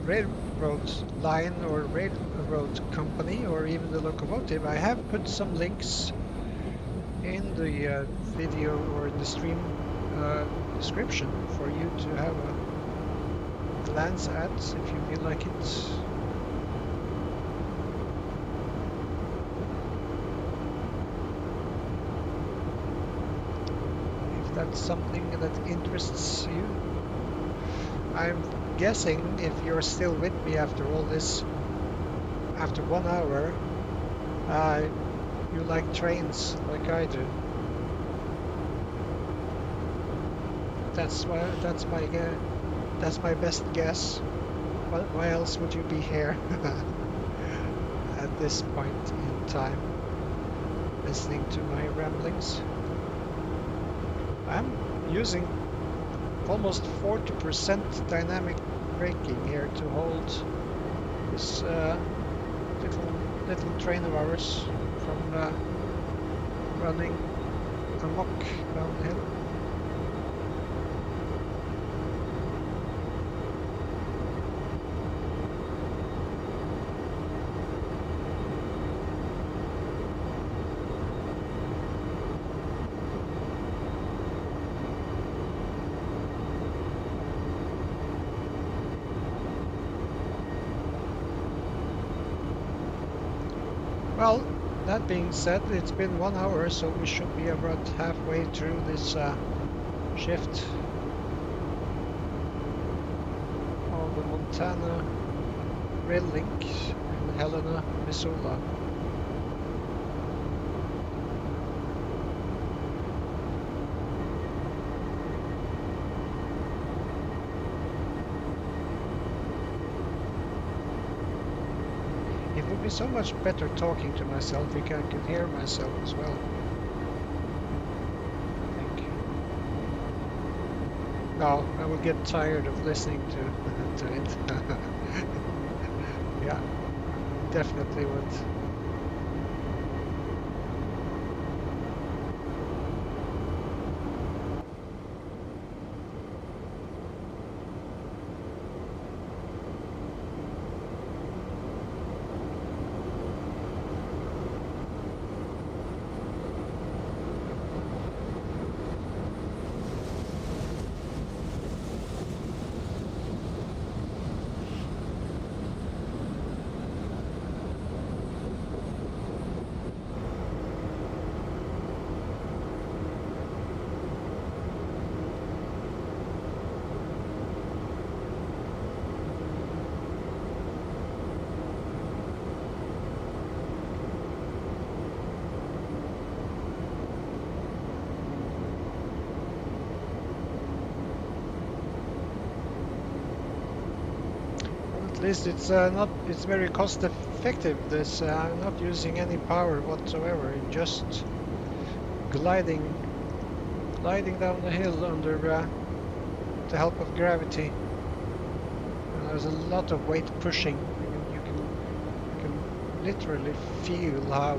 railroad line or railroad company or even the locomotive, I have put some links in the video or in the stream description for you to have a glance at if you feel like it. If that's something that interests you. I'm guessing if you're still with me after all this, after 1 hour, you like trains like I do. That's my best guess. Why else would you be here at this point in time, listening to my ramblings? I'm using almost 40% dynamic braking here to hold this little train of ours from running amok down the hill. Well, that being said, it's been 1 hour, so we should be about halfway through this shift on the Montana rail link in Helena, Missoula. It would be so much better talking to myself if I could hear myself as well. I think. No, I will get tired of listening to it. Yeah, definitely would. At least it's it's very cost effective. This I'm not using any power whatsoever, just gliding down the hill under the help of gravity. And there's a lot of weight pushing. You can literally feel how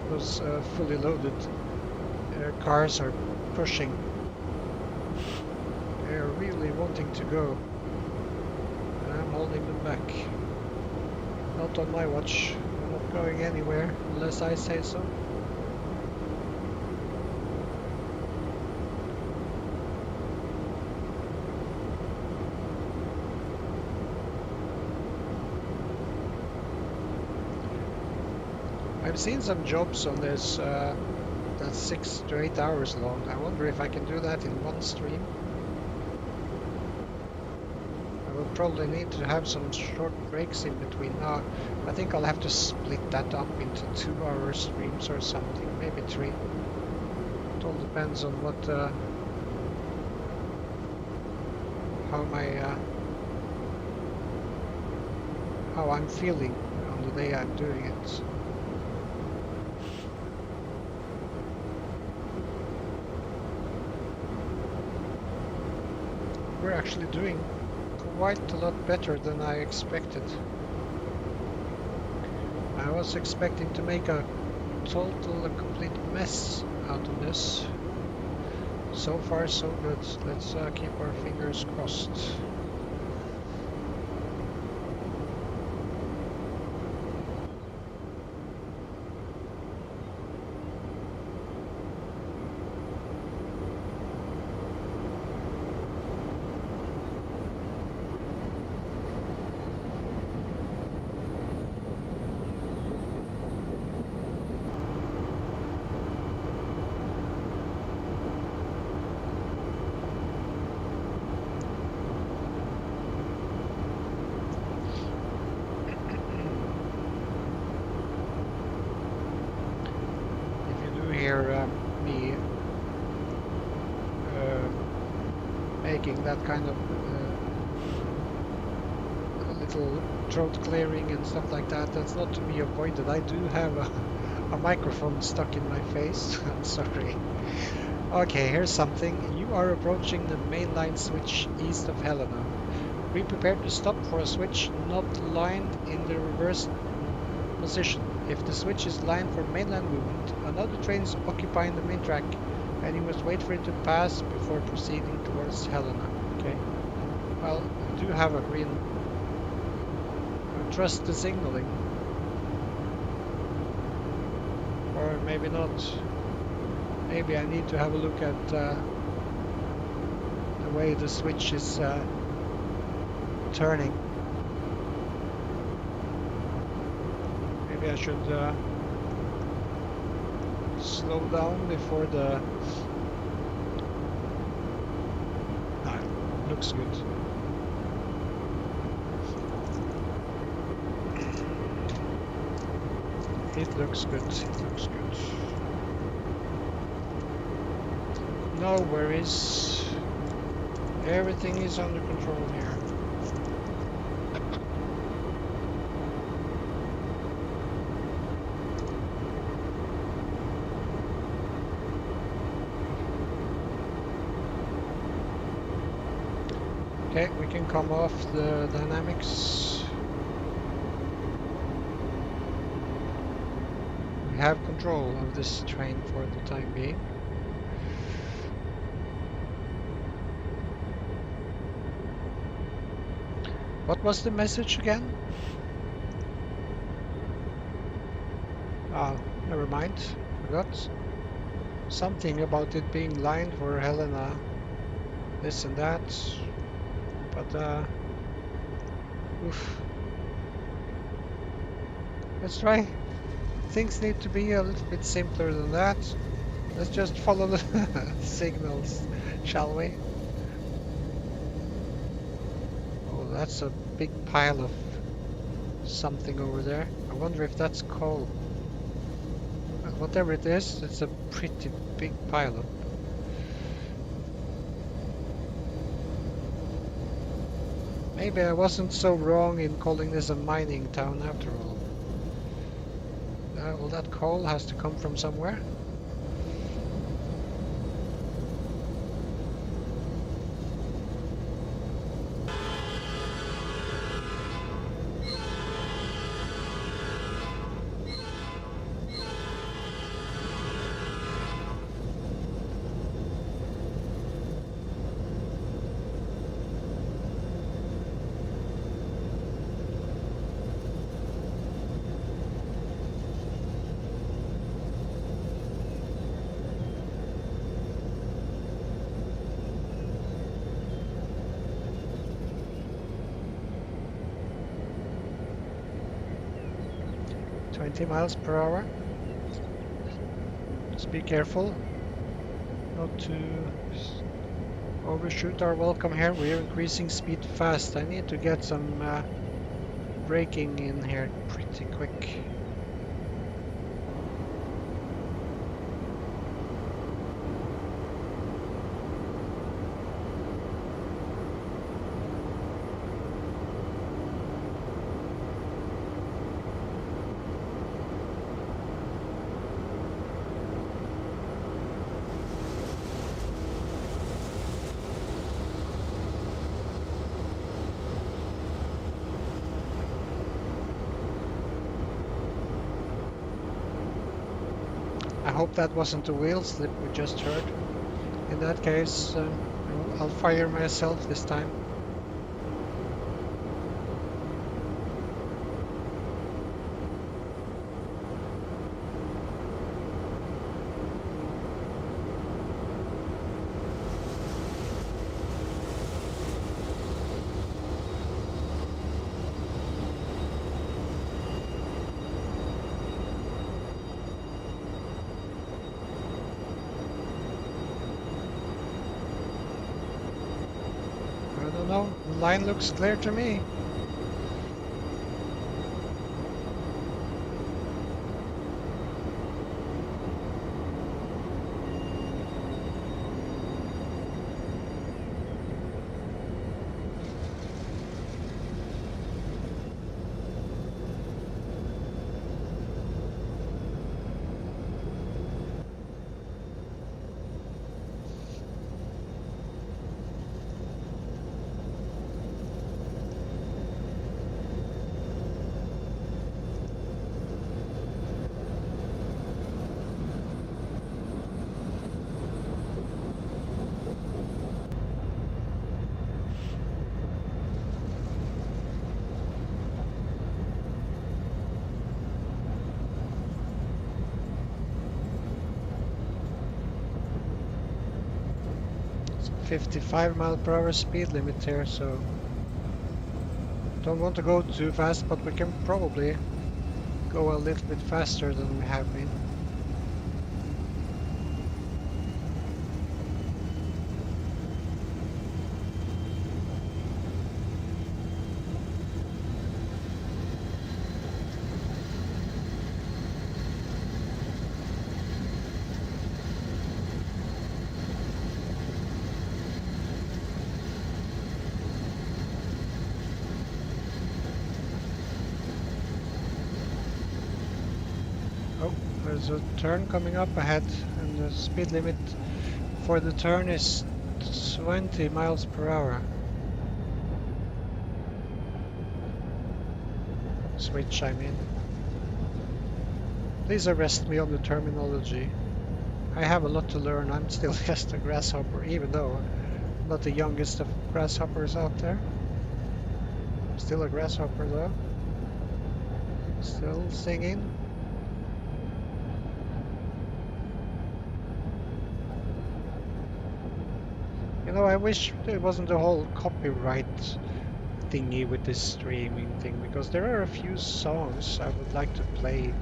those fully loaded cars are pushing. They're really wanting to go. I'm holding them back. Not on my watch. I'm not going anywhere unless I say so. I've seen some jobs on this that's 6 to 8 hours long. I wonder if I can do that in one stream. I will probably need to have some short breaks in between. I think I'll have to split that up into 2-hour streams or something, maybe 3. It all depends on what, how I'm feeling on the day I'm doing it. We're actually doing quite a lot better than I expected. I was expecting to make a complete mess out of this. So far so good. Let's keep our fingers crossed. Me making that kind of little throat clearing and stuff like that. That's not to be avoided. I do have a microphone stuck in my face. I'm sorry. Okay, here's something. You are approaching the mainline switch east of Helena. Be prepared to stop for a switch not lined in the reverse position. If the switch is lined for mainland movement, another train is occupying the main track, and you must wait for it to pass before proceeding towards Helena. Okay. Well, I do have a green. Trust the signaling. Or maybe not. Maybe I need to have a look at the way the switch is turning. Maybe I should slow down before the... No, it looks good. It looks good, it looks good. No worries. Everything is under control here. Okay, we can come off the dynamics. We have control of this train for the time being. What was the message again? Ah, never mind. Forgot. Something about it being lined for Helena. This and that. But, oof. Let's try. Things need to be a little bit simpler than that. Let's just follow the signals, shall we? Oh, that's a big pile of something over there. I wonder if that's coal. Whatever it is, it's a pretty big pile of. Maybe I wasn't so wrong in calling this a mining town after all. Well, that coal has to come from somewhere. 20 miles per hour. Just be careful not to overshoot our welcome here. We're increasing speed fast. I need to get some braking in here pretty quick. I hope that wasn't the wheel slip we just heard. In that case, I'll fire myself this time. I don't know, the line looks clear to me. It's 55 mile per hour speed limit here, so don't want to go too fast, but we can probably go a little bit faster than we have been. Oh, there's a turn coming up ahead, and the speed limit for the turn is 20 miles per hour. Switch, I mean. Please arrest me on the terminology. I have a lot to learn. I'm still just a grasshopper, even though I'm not the youngest of grasshoppers out there. I'm still a grasshopper though. Still singing. You know, I wish there wasn't the whole copyright thingy with this streaming thing, because there are a few songs I would like to play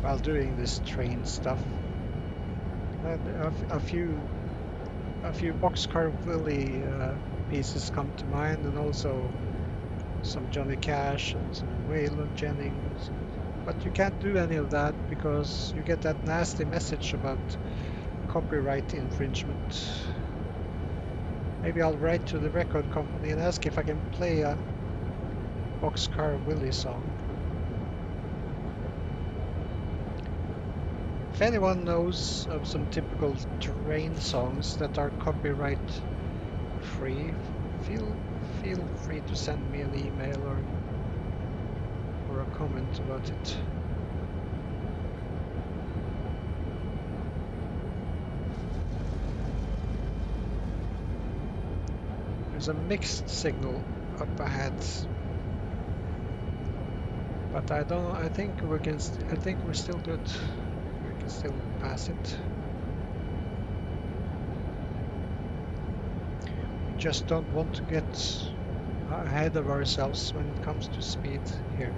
while doing this train stuff. A few Boxcar Willie pieces come to mind, and also some Johnny Cash and some Waylon Jennings. But you can't do any of that because you get that nasty message about copyright infringement. Maybe I'll write to the record company and ask if I can play a Boxcar Willie song. If anyone knows of some typical train songs that are copyright free, feel free to send me an email or a comment about it. There's a mixed signal up ahead, but I think we're still good. We can still pass it. Just don't want to get ahead of ourselves when it comes to speed here.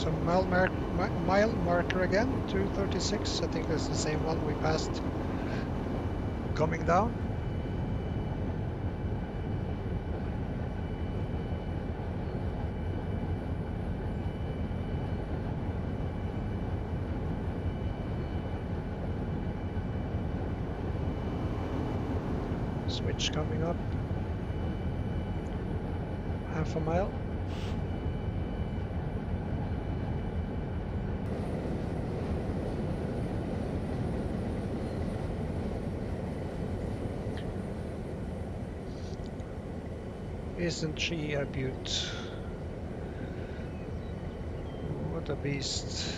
some mile marker again, 236. I think that's the same one we passed coming down. Switch coming up. Half a mile. Isn't she a beaut? What a beast.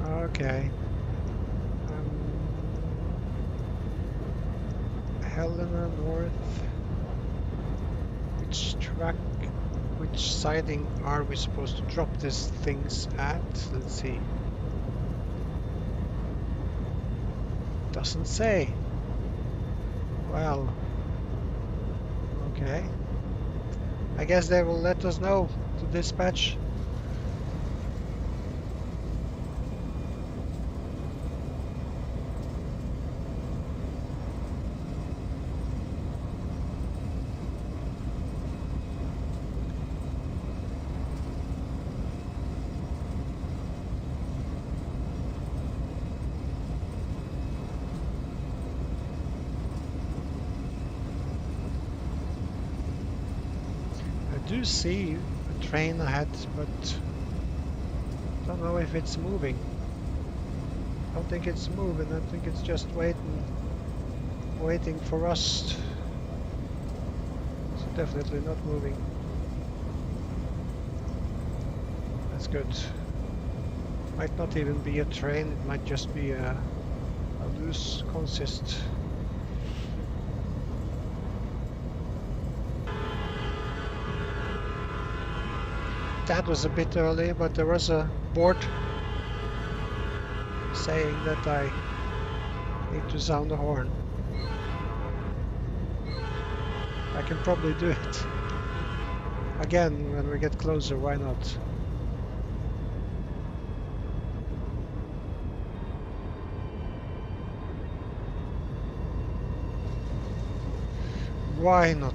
Okay. Helena North. Which siding are we supposed to drop these things at? Let's see. Doesn't say. Well, okay. I guess they will let us know to dispatch. I do see a train ahead, but don't know if it's moving. I don't think it's moving. I think it's just waiting for us. It's definitely not moving. That's good. Might not even be a train. It might just be a loose consist. That was a bit early, but there was a board saying that I need to sound the horn. I can probably do it again when we get closer, why not? Why not?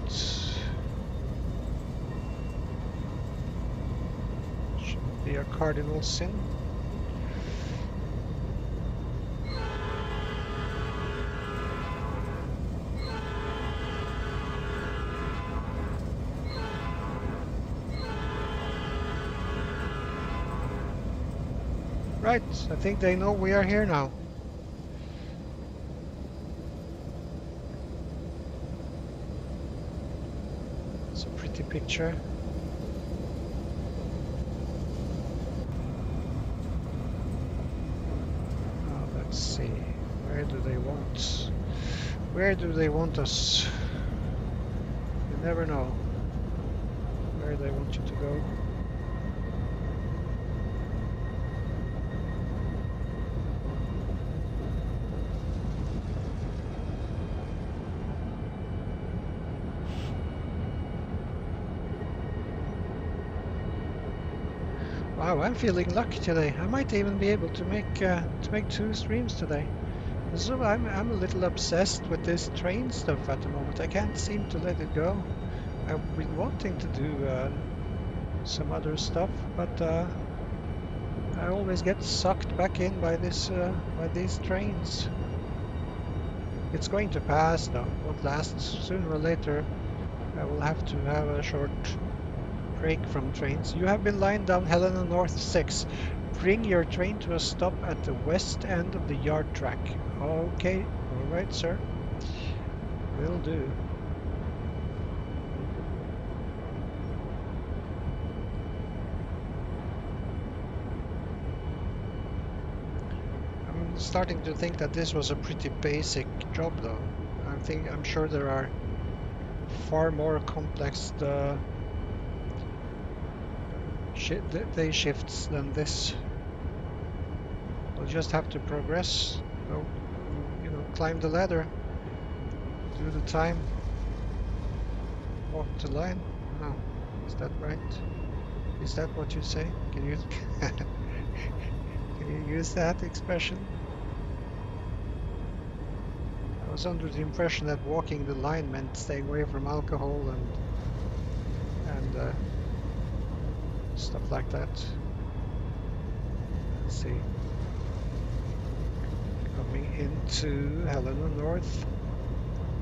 Be a cardinal sin. Right, I think they know we are here now. It's a pretty picture. Let's see, where do they want us? You never know where they want you to go. Wow, I'm feeling lucky today. I might even be able to make 2 streams today. So I'm a little obsessed with this train stuff at the moment. I can't seem to let it go. I've been wanting to do some other stuff, but I always get sucked back in by these trains. It's going to pass though. It won't last. Sooner or later, I will have to have a short break from trains. You have been lined down Helena North 6. Bring your train to a stop at the west end of the yard track. Okay, all right, sir. Will do. I'm starting to think that this was a pretty basic job, though. I'm sure there are far more complex day shifts than this. We'll just have to progress. Go, climb the ladder, do the time, walk the line. No, is that right? Is that what you say? Can you can you use that expression? I was under the impression that walking the line meant staying away from alcohol and stuff like that. Let's see. Coming into Helena North.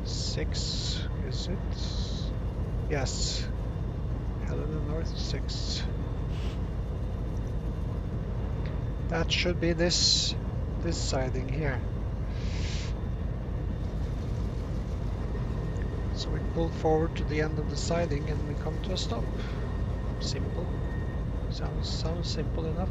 6, is it? Yes. Helena North 6. That should be this siding here. So we pull forward to the end of the siding and we come to a stop. Simple. Sounds simple enough.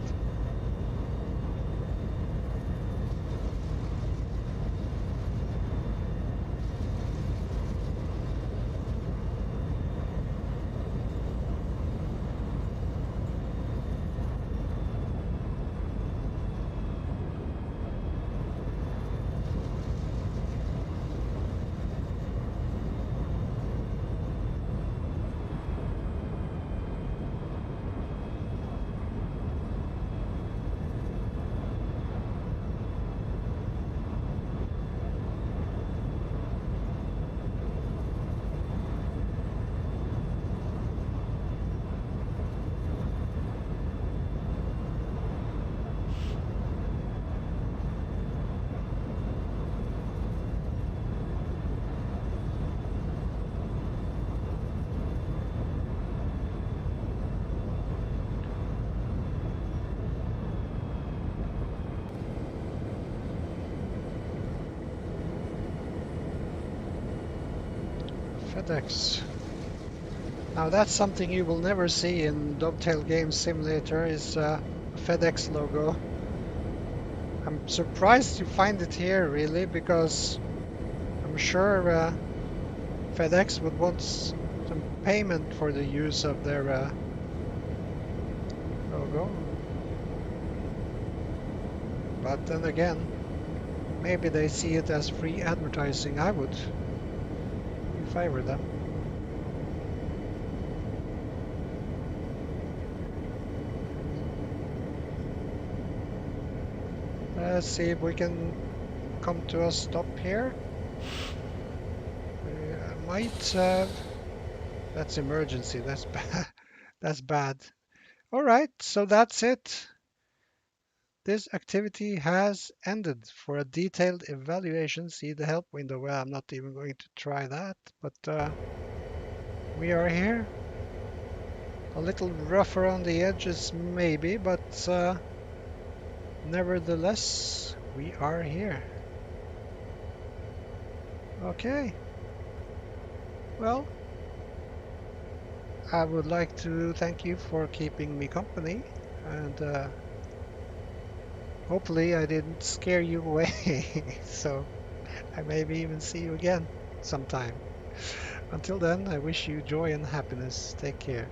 FedEx. Now that's something you will never see in Dovetail Game Simulator is a FedEx logo. I'm surprised you find it here really, because I'm sure FedEx would want some payment for the use of their logo. But then again, maybe they see it as free advertising. I would, if I were them. Let's see if we can come to a stop here. Might that's emergency. That's bad. That's bad. All right, so that's it. This activity has ended. For a detailed evaluation, see the help window. Well, I'm not even going to try that, but we are here. A little rough around the edges maybe, but nevertheless, we are here. Okay. Well, I would like to thank you for keeping me company, and hopefully I didn't scare you away. So I maybe even see you again sometime. Until then, I wish you joy and happiness. Take care.